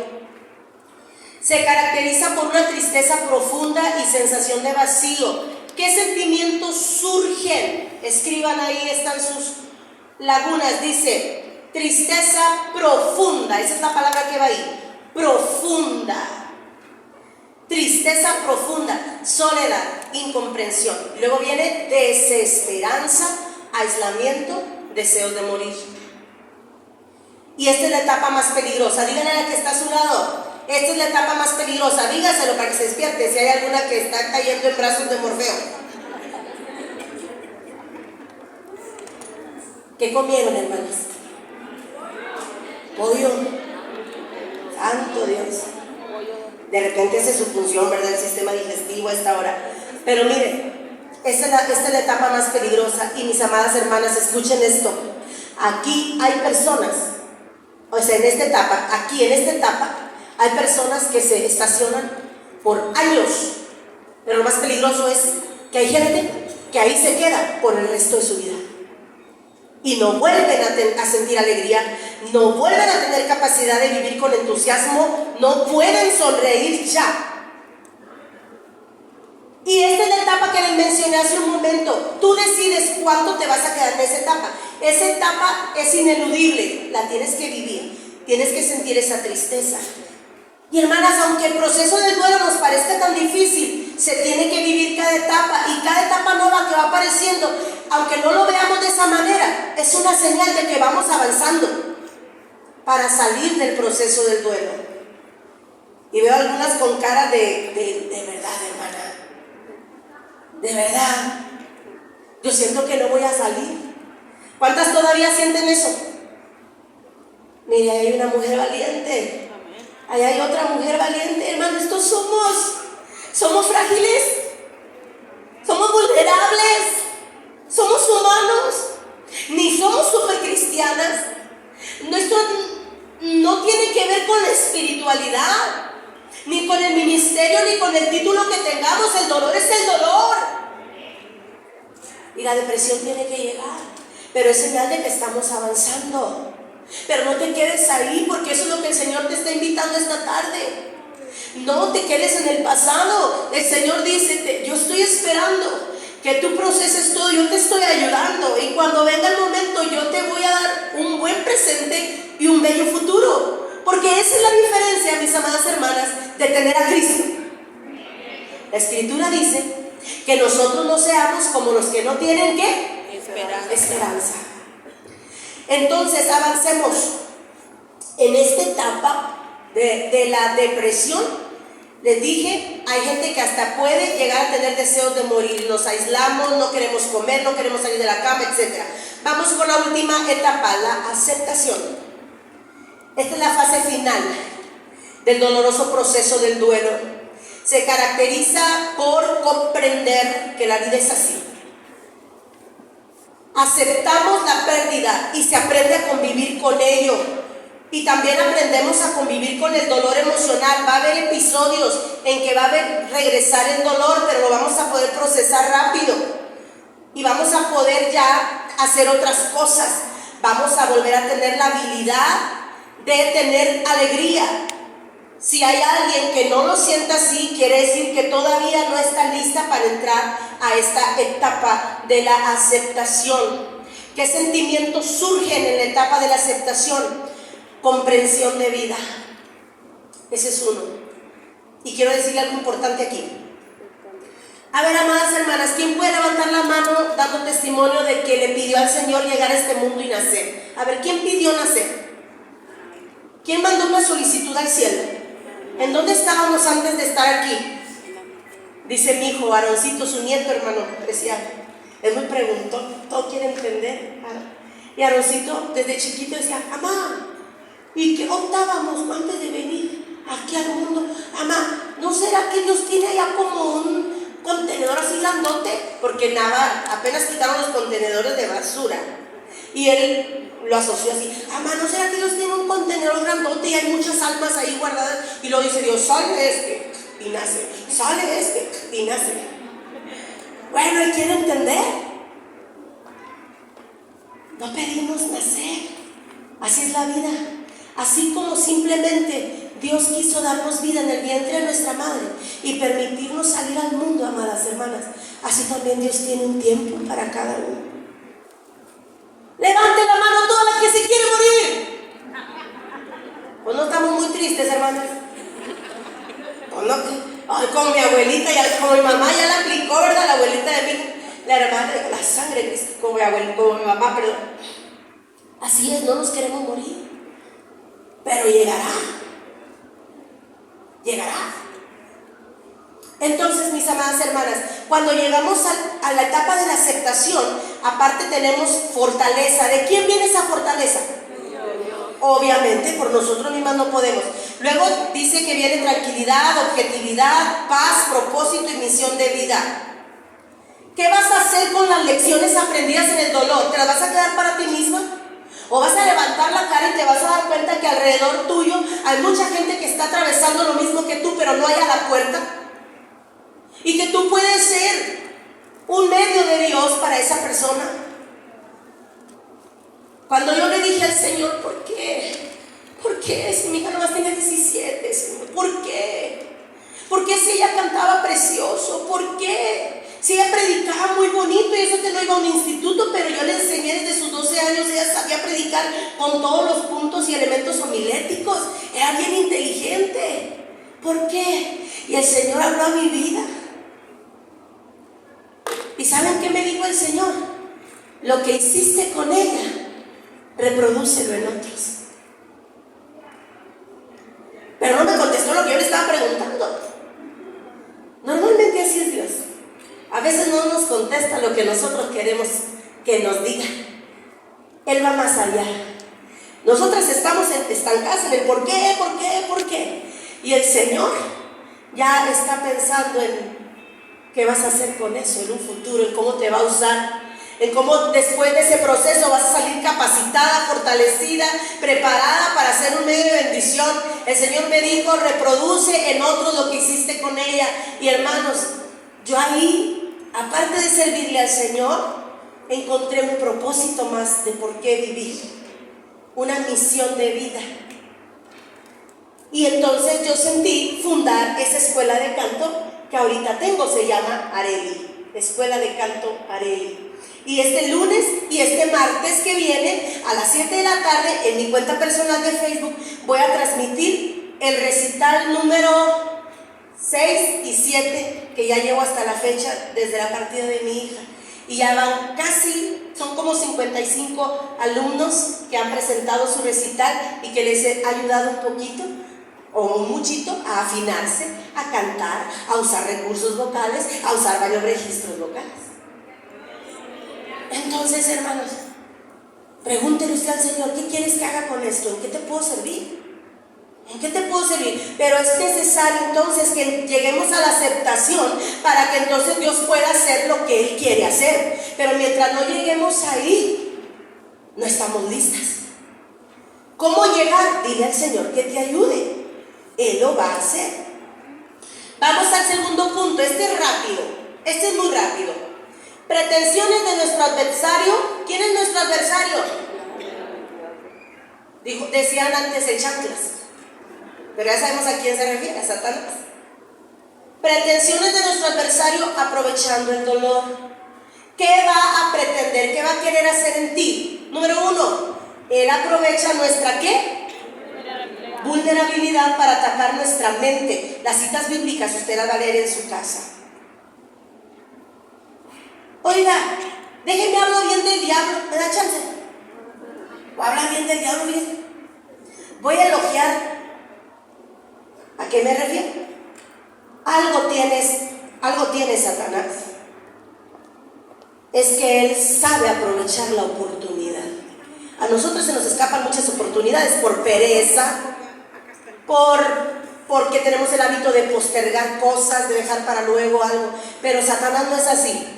Se caracteriza por una tristeza profunda y sensación de vacío. ¿Qué sentimientos surgen? Escriban ahí, están sus lagunas. Dice, tristeza profunda, esa es la palabra que va ahí. profunda, tristeza profunda, soledad, incomprensión. Luego viene desesperanza, aislamiento, deseos de morir. Y esta es la etapa más peligrosa. Díganle a la que está a su lado, esta es la etapa más peligrosa. Dígaselo para que se despierte si hay alguna que está cayendo en brazos de Morfeo. ¿Qué comieron, hermanas? Pollo. Santo Dios. De repente esa es su función, ¿verdad? El sistema digestivo a esta hora. Pero miren, esta es la etapa más peligrosa. Y mis amadas hermanas, escuchen esto. Aquí hay personas, o sea, en esta etapa, hay personas que se estacionan por años. Pero lo más peligroso es que hay gente que ahí se queda por el resto de su vida. Y no vuelven a sentir alegría, no vuelven a tener capacidad de vivir con entusiasmo, no pueden sonreír ya. Y esta es la etapa que les mencioné hace un momento. Tú decides cuánto te vas a quedar en esa etapa. Esa etapa es ineludible, la tienes que vivir, tienes que sentir esa tristeza. Y hermanas, aunque el proceso del duelo nos parezca tan difícil, se tiene que vivir cada etapa, y cada etapa nueva que va apareciendo, aunque no lo veamos de esa manera, es una señal de que vamos avanzando para salir del proceso del duelo. Y veo algunas con cara de verdad, hermana, de verdad, yo siento que no voy a salir. ¿Cuántas todavía sienten eso? Mire, ahí hay una mujer valiente, ahí hay otra mujer valiente, hermano. Estos somos frágiles, somos vulnerables, somos humanos, ni somos super cristianas. Nuestro no tiene que ver con la espiritualidad, ni con el ministerio, ni con el título que tengamos. El dolor es el dolor, y la depresión tiene que llegar, pero es señal de que estamos avanzando. Pero no te quedes ahí, porque eso es lo que el Señor te está invitando esta tarde. No te quedes en el pasado. El Señor dice, yo estoy esperando que tú proceses todo, yo te estoy ayudando, y cuando venga el momento yo te voy a dar un buen presente y un bello futuro. Porque esa es la diferencia, mis amadas hermanas, de tener a Cristo. La Escritura dice que nosotros no seamos como los que no tienen ¿qué? Esperanza. Entonces avancemos en esta etapa de la depresión. Les dije, hay gente que hasta puede llegar a tener deseos de morir. Nos aislamos, no queremos comer, no queremos salir de la cama, etc. Vamos con la última etapa, la aceptación. Esta es la fase final del doloroso proceso del duelo. Se caracteriza por comprender que la vida es así. Aceptamos la pérdida y se aprende a convivir con ello. Y también aprendemos a convivir con el dolor emocional. Va a haber episodios en que va a haber regresar el dolor, pero lo vamos a poder procesar rápido. Y vamos a poder ya hacer otras cosas. Vamos a volver a tener la habilidad de tener alegría. Si hay alguien que no lo sienta así, quiere decir que todavía no está lista para entrar a esta etapa de la aceptación. ¿Qué sentimientos surgen en la etapa de la aceptación? Comprensión de vida. Ese es uno. Y quiero decirle algo importante aquí. A ver, amadas hermanas, ¿quién puede levantar la mano dando testimonio de que le pidió al Señor llegar a este mundo y nacer? A ver, ¿quién pidió nacer? ¿Quién mandó una solicitud al cielo? ¿En dónde estábamos antes de estar aquí? Dice mi hijo, Aaroncito, su nieto, hermano, decía, es muy preguntón, todo quiere entender. Y Aaroncito desde chiquito decía, mamá, ¿y qué optábamos antes de venir aquí al mundo? Mamá, ¿no será que Dios tiene allá como un contenedor así grandote? Porque nada, apenas quitaron los contenedores de basura. Y él lo asoció así, mamá, ¿no será que Dios tiene un contenedor grandote y hay muchas almas ahí guardadas? Y luego dice Dios, sale este y nace, sale este y nace. Bueno, él quiere entender. No pedimos nacer, así es la vida. Así como simplemente Dios quiso darnos vida en el vientre de nuestra madre y permitirnos salir al mundo, amadas hermanas, así también Dios tiene un tiempo para cada uno. Levante la mano toda la que se quiere morir. Pues no estamos muy tristes. chistes, hermanas? No, ay, como mi abuelita, como mi mamá ya la aplicó, ¿verdad? La abuelita de mí, la hermana, la sangre de Cristo, como mi abuelita, como mi mamá, perdón. Así es, no nos queremos morir, pero llegará. Entonces, mis amadas hermanas, cuando llegamos a la etapa de la aceptación, aparte tenemos fortaleza. ¿De quién viene esa fortaleza? Obviamente, por nosotros mismos no podemos. Luego dice que viene tranquilidad, objetividad, paz, propósito y misión de vida. ¿Qué vas a hacer con las lecciones aprendidas en el dolor? ¿Te las vas a quedar para ti misma? ¿O vas a levantar la cara y te vas a dar cuenta que alrededor tuyo hay mucha gente que está atravesando lo mismo que tú, pero no hay a la puerta? Y que tú puedes ser un medio de Dios para esa persona. Cuando yo le dije al Señor, ¿por qué? ¿Por qué? Si mi hija nomás tenía 17, Señor, ¿por qué? ¿Por qué si ella cantaba precioso? ¿Por qué? Si ella predicaba muy bonito, y eso que no iba a un instituto, pero yo le enseñé desde sus 12 años, ella sabía predicar con todos los puntos y elementos homiléticos, era bien inteligente. ¿Por qué? Y el Señor habló a mi vida. ¿Y saben qué me dijo el Señor? Lo que hiciste con ella, reprodúcelo en otros. Pero no me contestó lo que yo le estaba preguntando. Normalmente así es Dios. A veces no nos contesta lo que nosotros queremos que nos diga. Él va más allá. Nosotras estamos estancadas en el por qué. Y el Señor ya está pensando en qué vas a hacer con eso en un futuro, en cómo te va a usar, en cómo después de ese proceso vas a salir capacitada, fortalecida, preparada para ser un medio de bendición. El Señor me dijo, reproduce en otros lo que hiciste con ella. Y hermanos, yo ahí, aparte de servirle al Señor, encontré un propósito más de por qué vivir, una misión de vida. Y entonces yo sentí fundar esa escuela de canto que ahorita tengo, se llama Areli, Escuela de Canto Areli. Y este lunes y este martes que viene a las 7 de la tarde en mi cuenta personal de Facebook voy a transmitir el recital número 6 y 7 que ya llevo hasta la fecha desde la partida de mi hija. Y ya van casi, son como 55 alumnos que han presentado su recital y que les he ayudado un poquito o un muchito a afinarse, a cantar, a usar recursos vocales, a usar varios registros vocales. Entonces, hermanos, pregúntele usted al Señor, ¿qué quieres que haga con esto? ¿En qué te puedo servir? ¿En qué te puedo servir? Pero es necesario entonces que lleguemos a la aceptación para que entonces Dios pueda hacer lo que Él quiere hacer. Pero mientras no lleguemos ahí, no estamos listas. ¿Cómo llegar? Dile al Señor que te ayude. Él lo va a hacer. Vamos al segundo punto. Este es rápido. Este es muy rápido. Pretensiones de nuestro adversario. ¿Quién es nuestro adversario? Decían antes el chanclas, pero ya sabemos a quién se refiere, a Satanás. Pretensiones de nuestro adversario aprovechando el dolor. ¿Qué va a pretender? ¿Qué va a querer hacer en ti? Número 1, él aprovecha nuestra ¿qué? Vulnerabilidad para atacar nuestra mente. Las citas bíblicas usted las va a leer en su casa. Oiga, déjenme hablar bien del diablo. ¿Me da chance? ¿O habla bien del diablo bien? Voy a elogiar. ¿A qué me refiero? Algo tiene Satanás. Es que él sabe aprovechar la oportunidad. A nosotros se nos escapan muchas oportunidades por pereza, porque tenemos el hábito de postergar cosas, de dejar para luego algo. Pero Satanás no es así.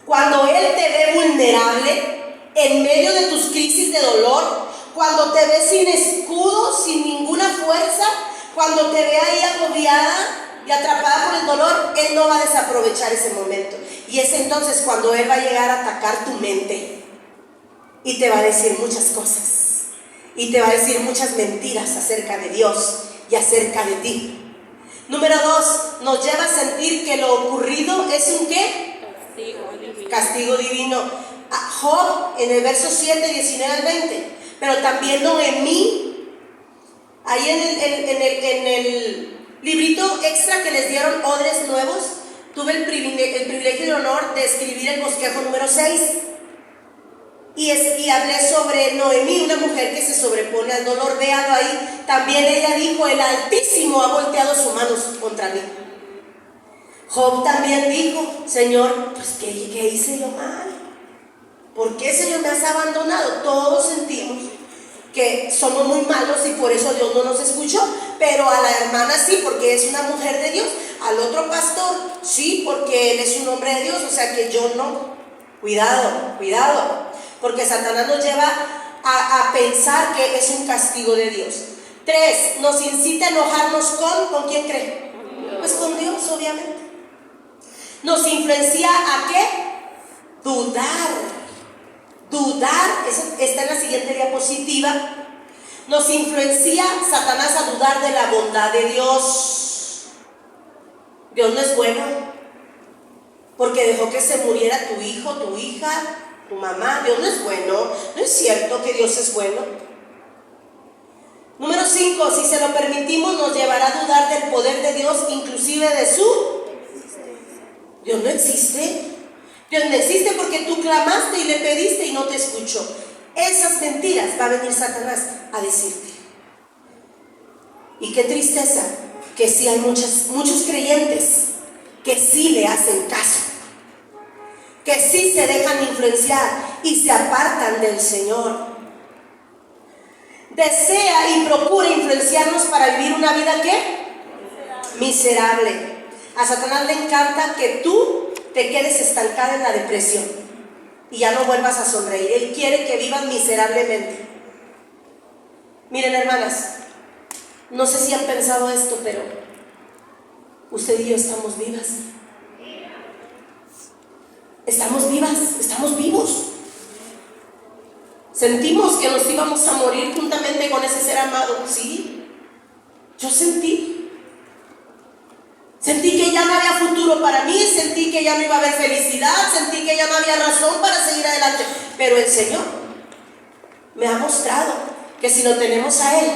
Cuando él te ve vulnerable, en medio de tus crisis de dolor, cuando te ve sin escudo, sin ninguna fuerza, cuando te ve ahí agobiada y atrapada por el dolor, él no va a desaprovechar ese momento. Y es entonces cuando él va a llegar a atacar tu mente y te va a decir muchas cosas y te va a decir muchas mentiras acerca de Dios y acerca de ti. Número 2, nos lleva a sentir que lo ocurrido es un ¿qué? Castigo divino. Job en el verso 7, 19 al 20. Pero también Noemí Ahí en el librito extra que les dieron, Odres Nuevos, tuve el privilegio y el honor de escribir el bosquejo número 6. Y hablé sobre Noemí, una mujer que se sobrepone al dolor. Véanlo ahí. También ella dijo: el Altísimo ha volteado sus manos contra mí. Job también dijo: Señor, pues ¿qué hice yo mal? ¿Por qué, Señor, me has abandonado? Todos sentimos que somos muy malos y por eso Dios no nos escuchó, pero a la hermana sí, porque es una mujer de Dios. Al otro pastor sí, porque él es un hombre de Dios, o sea que yo no. Cuidado, porque Satanás nos lleva a pensar que es un castigo de Dios. 3, nos incita a enojarnos ¿con quién cree? Pues con Dios, obviamente. Nos influencia ¿a qué? Dudar, está en la siguiente diapositiva. Nos influencia Satanás a dudar de la bondad de Dios. Dios no es bueno, porque dejó que se muriera tu hijo, tu hija, tu mamá. Dios no es bueno, no es cierto que Dios es bueno. Número 5, si se lo permitimos, nos llevará a dudar del poder de Dios, inclusive de su... Dios no existe. Dios no existe porque tú clamaste y le pediste y no te escuchó. Esas mentiras va a venir Satanás a decirte. Y qué tristeza que sí hay muchos creyentes que sí le hacen caso, que sí se dejan influenciar y se apartan del Señor. Desea y procura influenciarnos para vivir una vida ¿qué? Miserable. A Satanás le encanta que tú te quedes estancada en la depresión y ya no vuelvas a sonreír. Él quiere que vivas miserablemente. Miren, hermanas, no sé si han pensado esto, pero usted y yo estamos vivas. Estamos vivas, estamos vivos. Sentimos que nos íbamos a morir juntamente con ese ser amado. Sí, yo sentí que ya no había futuro para mí, sentí que ya no iba a haber felicidad, sentí que ya no había razón para seguir adelante. Pero el Señor me ha mostrado que si lo tenemos a Él,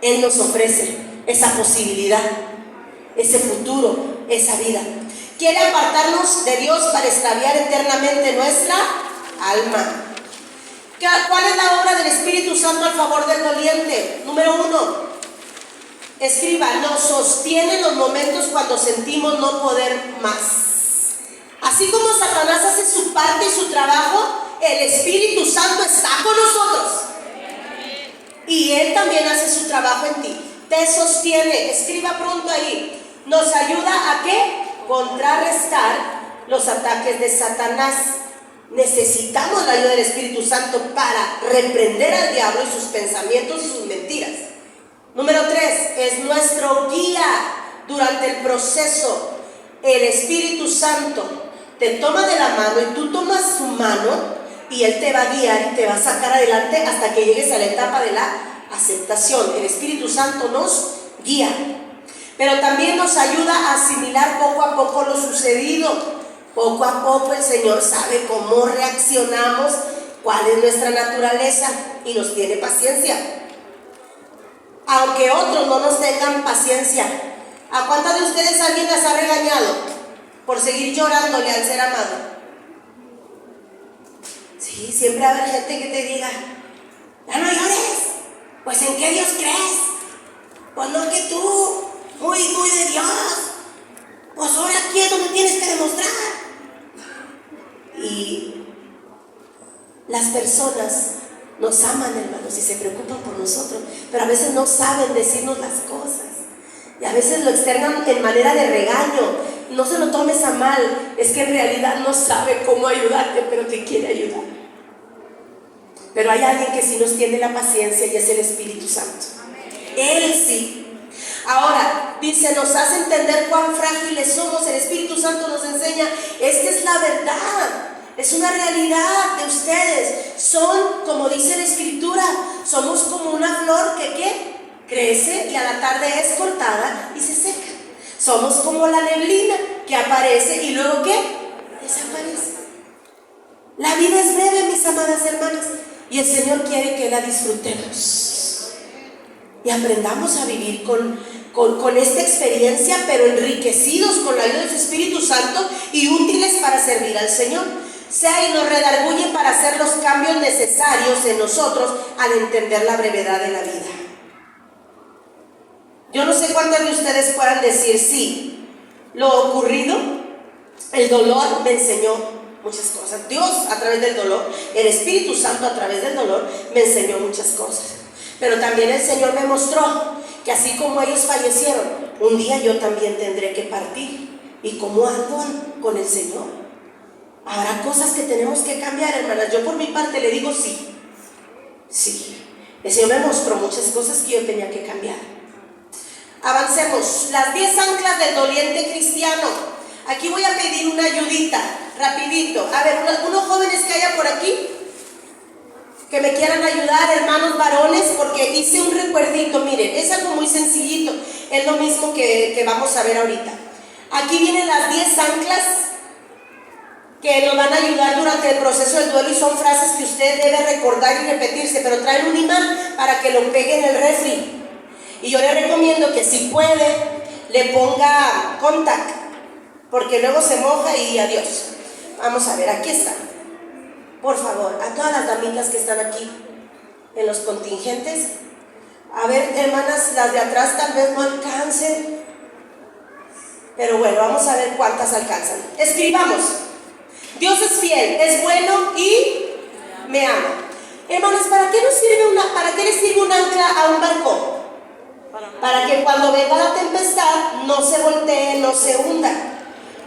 Él nos ofrece esa posibilidad, ese futuro, esa vida. Quiere apartarnos de Dios para extraviar eternamente nuestra alma. ¿Cuál es la obra del Espíritu Santo al favor del doliente? Número 1. Escriba: nos sostiene en los momentos cuando sentimos no poder más. Así como Satanás hace su parte y su trabajo, el Espíritu Santo está con nosotros. Y Él también hace su trabajo en ti. Te sostiene. Escriba pronto ahí. Nos ayuda a ¿qué? Contrarrestar los ataques de Satanás. Necesitamos la ayuda del Espíritu Santo para reprender al diablo y sus pensamientos y sus mentiras. Número 3, es nuestro guía durante el proceso. El Espíritu Santo te toma de la mano y tú tomas su mano y Él te va a guiar y te va a sacar adelante hasta que llegues a la etapa de la aceptación. El Espíritu Santo nos guía, pero también nos ayuda a asimilar poco a poco lo sucedido. Poco a poco el Señor sabe cómo reaccionamos, cuál es nuestra naturaleza y nos tiene paciencia. Aunque otros no nos tengan paciencia. ¿A cuántas de ustedes alguien las ha regañado por seguir llorándole al ser amado? Sí, siempre va a haber gente que te diga: ya no llores. Pues ¿en qué Dios crees? Pues no, que tú, muy de Dios. Pues ahora aquí es donde tienes que demostrar. Y las personas nos aman, hermanos, y se preocupan por nosotros, pero a veces no saben decirnos las cosas. Y a veces lo externan en manera de regaño. No se lo tomes a mal, es que en realidad no sabe cómo ayudarte, pero te quiere ayudar. Pero hay alguien que sí nos tiene la paciencia y es el Espíritu Santo. Él sí. Ahora, dice, nos hace entender cuán frágiles somos. El Espíritu Santo nos enseña, esta es la verdad. Es una realidad de ustedes. Son, como dice la Escritura, somos como una flor que ¿qué? Crece y a la tarde es cortada y se seca. Somos como la neblina que aparece y luego ¿qué? Desaparece. La vida es breve, mis amadas hermanas, y el Señor quiere que la disfrutemos. y aprendamos a vivir con esta experiencia, pero enriquecidos con la ayuda de su Espíritu Santo y útiles para servir al Señor. Sea y nos redarguye para hacer los cambios necesarios en nosotros al entender la brevedad de la vida. Yo no sé cuántos de ustedes puedan decir, sí, lo ocurrido, el dolor me enseñó muchas cosas. Dios a través del dolor, el Espíritu Santo a través del dolor me enseñó muchas cosas. Pero también el Señor me mostró que así como ellos fallecieron, un día yo también tendré que partir. ¿Y cómo ando con el Señor? Habrá cosas que tenemos que cambiar, hermanas. Yo por mi parte le digo sí. Sí. El Señor me mostró muchas cosas que yo tenía que cambiar. Avancemos. Las 10 anclas del doliente cristiano. Aquí voy a pedir una ayudita, rapidito. A ver, unos jóvenes que haya por aquí, que me quieran ayudar, hermanos varones, porque hice un recuerdito. Miren, es algo muy sencillito. Es lo mismo que vamos a ver ahorita. Aquí vienen las 10 anclas que nos van a ayudar durante el proceso del duelo, y son frases que usted debe recordar y repetirse, pero traen un imán para que lo pegue en el refri. Y yo le recomiendo que si puede, le ponga contact, porque luego se moja y adiós. Vamos a ver, aquí está. Por favor, a todas las damitas que están aquí en los contingentes. A ver, hermanas, las de atrás tal vez no alcancen, pero bueno, vamos a ver cuántas alcanzan. Escribamos. Dios es fiel, es bueno y me ama. Hermanos, ¿para qué le sirve un ancla a un barco? Para que cuando venga la tempestad no se voltee, no se hunda.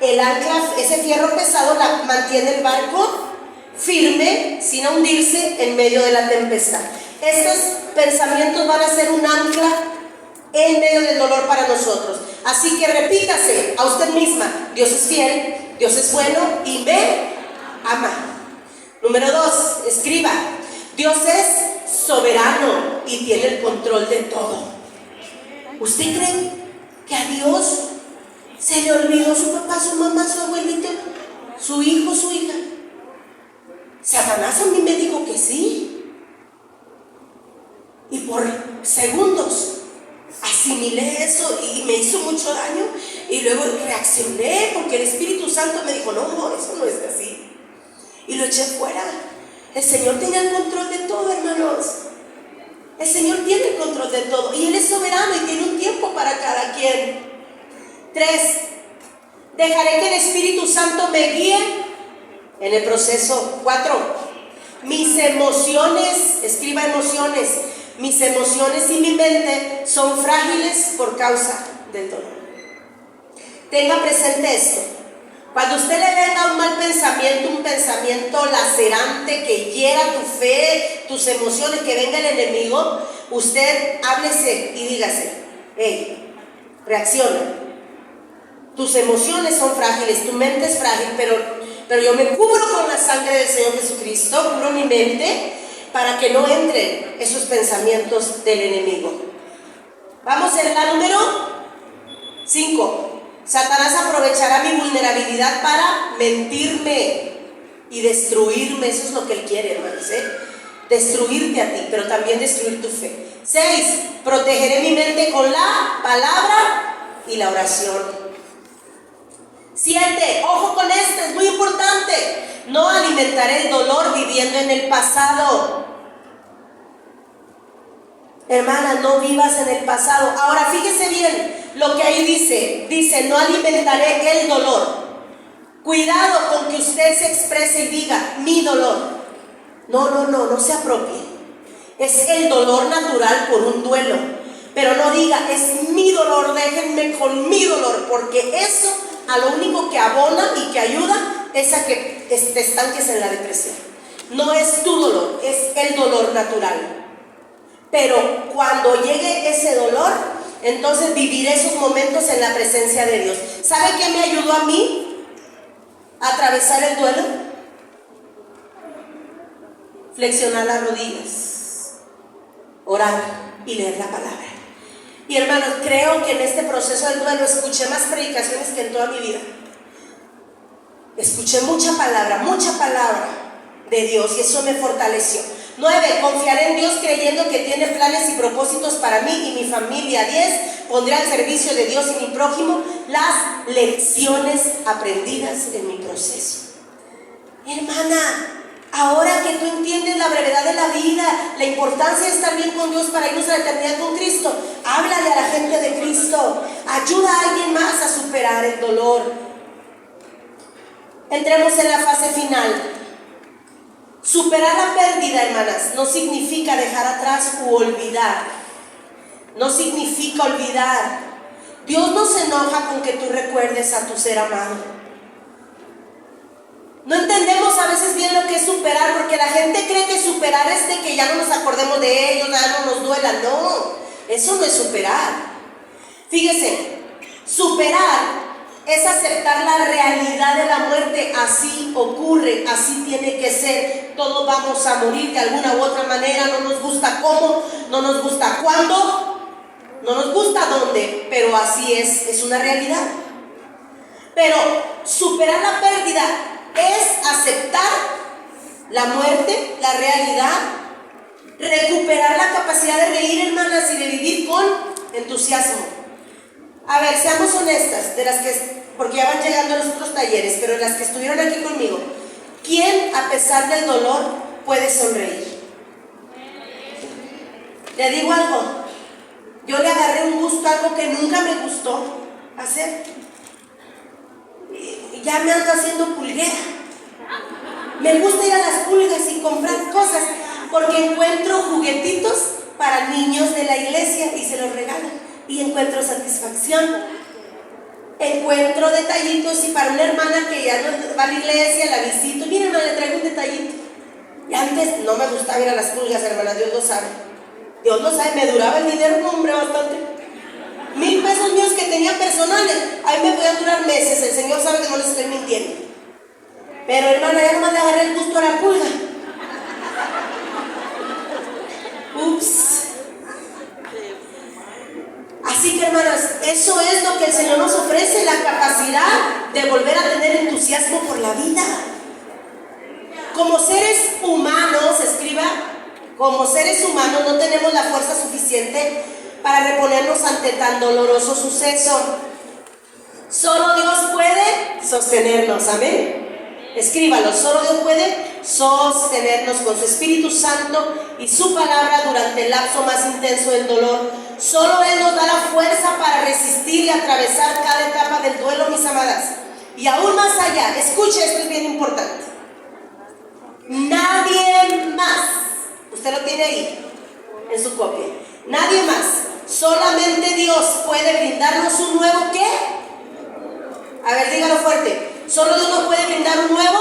El ancla, ese fierro pesado, mantiene el barco firme, sin hundirse en medio de la tempestad. Estos pensamientos van a ser un ancla en medio del dolor para nosotros. Así que repítase a usted misma: Dios es fiel, Dios es bueno y me ama. Número 2, escriba: Dios es soberano y tiene el control de todo. ¿Usted cree que a Dios se le olvidó su papá, su mamá, su abuelito, su hijo, su hija? Satanás a mí me dijo que sí. Y por segundos asimilé eso y me hizo mucho daño, y luego reaccioné porque el Espíritu Santo me dijo: no, eso no es así, y lo eché fuera. El Señor tiene el control de todo, hermanos. El Señor tiene el control de todo, y Él es soberano y tiene un tiempo para cada quien. 3, dejaré que el Espíritu Santo me guíe en el proceso. 4, mis emociones, escriba emociones. Mis emociones y mi mente son frágiles por causa del dolor. Tenga presente esto. Cuando usted le venga un mal pensamiento, un pensamiento lacerante que hiera tu fe, tus emociones, que venga el enemigo, usted háblese y dígase: hey, reacciona. Tus emociones son frágiles, tu mente es frágil, pero yo me cubro con la sangre del Señor Jesucristo, cubro mi mente para que no entren esos pensamientos del enemigo. Vamos en la número 5. Satanás aprovechará mi vulnerabilidad para mentirme y destruirme. Eso es lo que él quiere, hermanos, destruirte a ti, pero también destruir tu fe. 6, protegeré mi mente con la palabra y la oración. 7, ojo con esto, es muy importante: no alimentaré el dolor viviendo en el pasado. Hermana, no vivas en el pasado. Ahora fíjese bien lo que ahí dice: no alimentaré el dolor. Cuidado con que usted se exprese y diga mi dolor. No se apropie. Es el dolor natural por un duelo, pero no diga es mi dolor, déjenme con mi dolor, porque eso a lo único que abona y que ayuda es a que te estanques en la depresión. No es tu dolor, es el dolor natural. Pero cuando llegue ese dolor, entonces viviré esos momentos en la presencia de Dios. ¿Sabe qué me ayudó a mí a atravesar el duelo? Flexionar las rodillas, orar y leer la palabra. Y hermanos, creo que en este proceso del duelo escuché más predicaciones que en toda mi vida. Escuché mucha palabra de Dios, y eso me fortaleció. 9, confiaré en Dios creyendo que tiene planes y propósitos para mí y mi familia. 10, pondré al servicio de Dios y mi prójimo las lecciones aprendidas en mi proceso. Hermana, ahora que tú entiendes la brevedad de la vida, la importancia de estar bien con Dios para irnos a la eternidad con Cristo, háblale a la gente de Cristo, ayuda a alguien más a superar el dolor. Entremos en la fase final. Superar la pérdida, hermanas, no significa dejar atrás u olvidar. No significa olvidar. Dios no se enoja con que tú recuerdes a tu ser amado. No entendemos a veces bien lo que es superar, porque la gente cree que superar es de que ya no nos acordemos de ellos, ya no nos duela. No, eso no es superar. Fíjese, superar es aceptar la realidad de la muerte. Así ocurre, así tiene que ser. Todos vamos a morir de alguna u otra manera. No nos gusta cómo, no nos gusta cuándo, no nos gusta dónde, pero así es una realidad. Pero superar la pérdida es aceptar la muerte, la realidad, recuperar la capacidad de reír, hermanas, y de vivir con entusiasmo. A ver, seamos honestas, de las que, porque ya van llegando a los otros talleres, pero de las que estuvieron aquí conmigo, ¿quién a pesar del dolor puede sonreír? Le digo algo, yo le agarré un gusto a algo que nunca me gustó hacer. Ya me ando haciendo pulguera. Me gusta ir a las pulgas y comprar cosas, porque encuentro juguetitos para niños de la iglesia y se los regalo. Y encuentro satisfacción. Encuentro detallitos, y para una hermana que ya no va a la iglesia, la visito. Miren, hermana, le traigo un detallito. Y antes no me gustaba ir a las pulgas, hermana, Dios lo sabe. Dios lo sabe, me duraba el dinero, no, hombre, bastante. 1,000 pesos míos que tenía personales, ahí me podían durar meses. El Señor sabe que no les estoy mintiendo. Pero hermana, ya nomás le agarré el gusto a la pulga. Ups. Así que, hermanas, eso es lo que el Señor nos ofrece, la capacidad de volver a tener entusiasmo por la vida. Como seres humanos, escriba, como seres humanos no tenemos la fuerza suficiente para reponernos ante tan doloroso suceso. Solo Dios puede sostenernos, amén. Escríbalo, solo Dios puede sostenernos con su Espíritu Santo y su palabra durante el lapso más intenso del dolor. Solo Él nos da la fuerza para resistir y atravesar cada etapa del duelo, mis amadas. Y aún más allá, escuche, esto es bien importante. Nadie más, usted lo tiene ahí en su copia, nadie más, solamente Dios puede brindarnos un nuevo ¿qué? A ver, dígalo fuerte. Solo Dios nos puede brindar un nuevo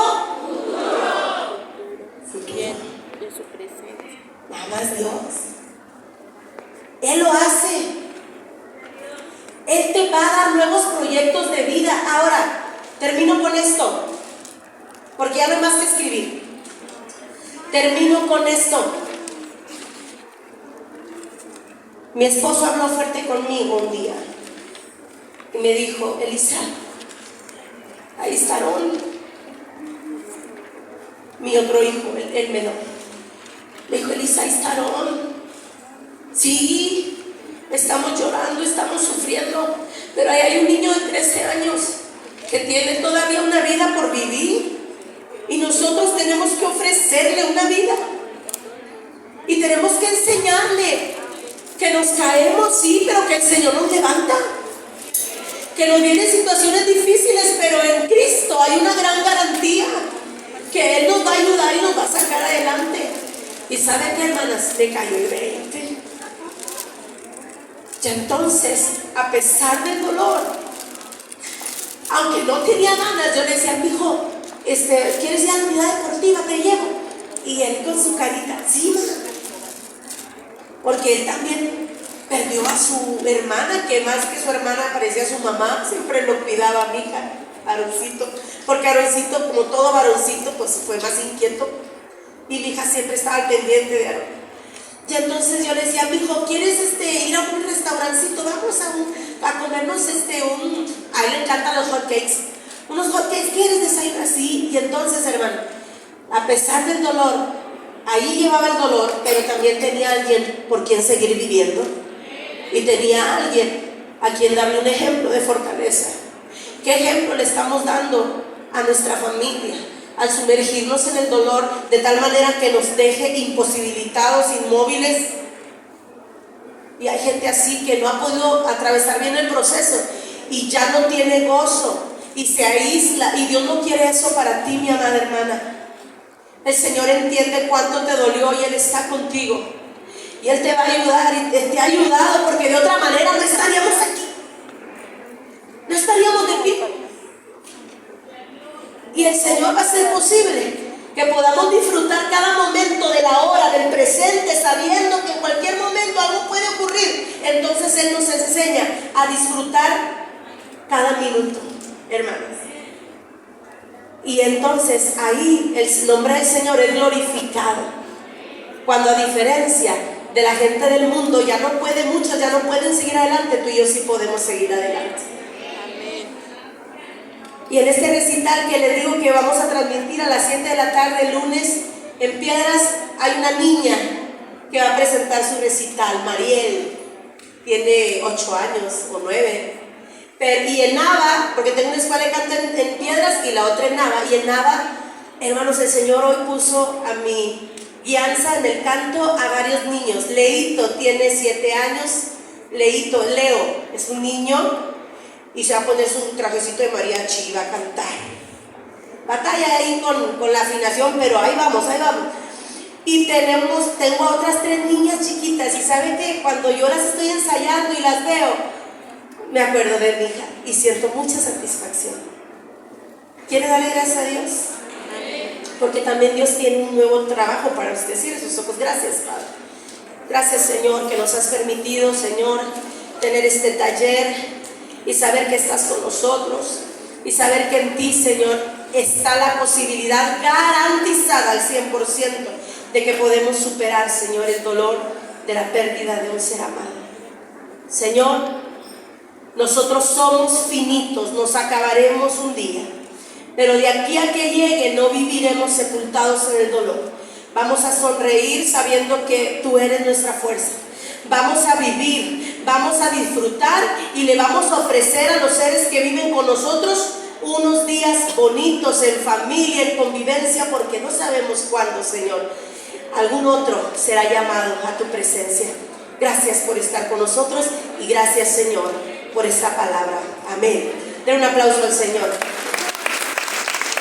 futuro. De su presencia. Nada más Dios. Él lo hace. Él te va a dar nuevos proyectos de vida. Ahora, termino con esto, porque ya no hay más que escribir. Termino con esto. Mi esposo habló fuerte conmigo un día y me dijo: Elisa, ahí está Aaron, mi otro hijo, el menor. Me dijo: Elisa, ahí está Aaron. Sí, estamos llorando, estamos sufriendo, pero ahí hay un niño de 13 años que tiene todavía una vida por vivir, y nosotros tenemos que ofrecerle una vida y tenemos que enseñarle que nos caemos, sí, pero que el Señor nos levanta, que nos vienen situaciones difíciles, pero en Cristo hay una gran garantía que Él nos va a ayudar y nos va a sacar adelante. Y ¿saben qué, hermanas? Me cayó el 20. Y entonces, a pesar del dolor, aunque no tenía ganas, yo le decía: hijo, ¿quieres ir a la unidad deportiva? Te llevo. Y él con su carita: sí, mamá. Porque él también perdió a su hermana, que más que su hermana parecía su mamá. Siempre lo cuidaba a mi hija, Aaroncito, porque Aaroncito, como todo varoncito, pues fue más inquieto, y mi hija siempre estaba al pendiente de Aaron. Y entonces yo le decía: hijo, ¿quieres ir a un restaurancito? Vamos a comernos a él le encantan los hot cakes, unos hot cakes, ¿quieres desayunar? Sí. Y entonces, hermano, a pesar del dolor, ahí llevaba el dolor, pero también tenía alguien por quien seguir viviendo. Y tenía alguien a quien darle un ejemplo de fortaleza. ¿Qué ejemplo le estamos dando a nuestra familia al sumergirnos en el dolor de tal manera que nos deje imposibilitados, inmóviles? Y hay gente así que no ha podido atravesar bien el proceso y ya no tiene gozo y se aísla, y Dios no quiere eso para ti, mi amada hermana. El Señor entiende cuánto te dolió y Él está contigo y Él te va a ayudar y te ha ayudado, porque de otra manera no estaríamos aquí, no estaríamos de pie. Y el Señor va a hacer posible que podamos disfrutar cada momento de la hora, del presente, sabiendo que en cualquier momento algo puede ocurrir. Entonces Él nos enseña a disfrutar cada minuto, hermanos. Y entonces ahí el nombre del Señor es glorificado. Cuando, a diferencia de la gente del mundo, ya no puede, muchos ya no pueden seguir adelante, tú y yo sí podemos seguir adelante. Y en este recital que les digo que vamos a transmitir a las 7 de la tarde, lunes, en Piedras, hay una niña que va a presentar su recital, Mariel. Tiene 8 años o 9. Y en Nava, porque tengo una escuela de canto en Piedras y la otra en Nava. Y en Nava, hermanos, el Señor hoy puso a mi guianza en el canto a varios niños. Leito tiene 7 años. Leo es un niño. Y se va a poner su trajecito de mariachi y va a cantar. Batalla ahí con la afinación, pero ahí vamos. Y tengo a otras 3 niñas chiquitas, y saben que cuando yo las estoy ensayando y las veo, me acuerdo de mi hija y siento mucha satisfacción. ¿Quiere darle gracias a Dios? Porque también Dios tiene un nuevo trabajo para usted. Cierre sus ojos. Gracias, Padre. Gracias, Señor, que nos has permitido, Señor, tener este taller y saber que estás con nosotros, y saber que en ti, Señor, está la posibilidad garantizada al 100% de que podemos superar, Señor, el dolor de la pérdida de un ser amado. Señor, nosotros somos finitos, nos acabaremos un día, pero de aquí a que llegue no viviremos sepultados en el dolor. Vamos a sonreír sabiendo que tú eres nuestra fuerza. Vamos a vivir, vamos a disfrutar y le vamos a ofrecer a los seres que viven con nosotros unos días bonitos en familia, en convivencia, porque no sabemos cuándo, Señor, algún otro será llamado a tu presencia. Gracias por estar con nosotros y gracias, Señor, por esta palabra. Amén. Den un aplauso al Señor.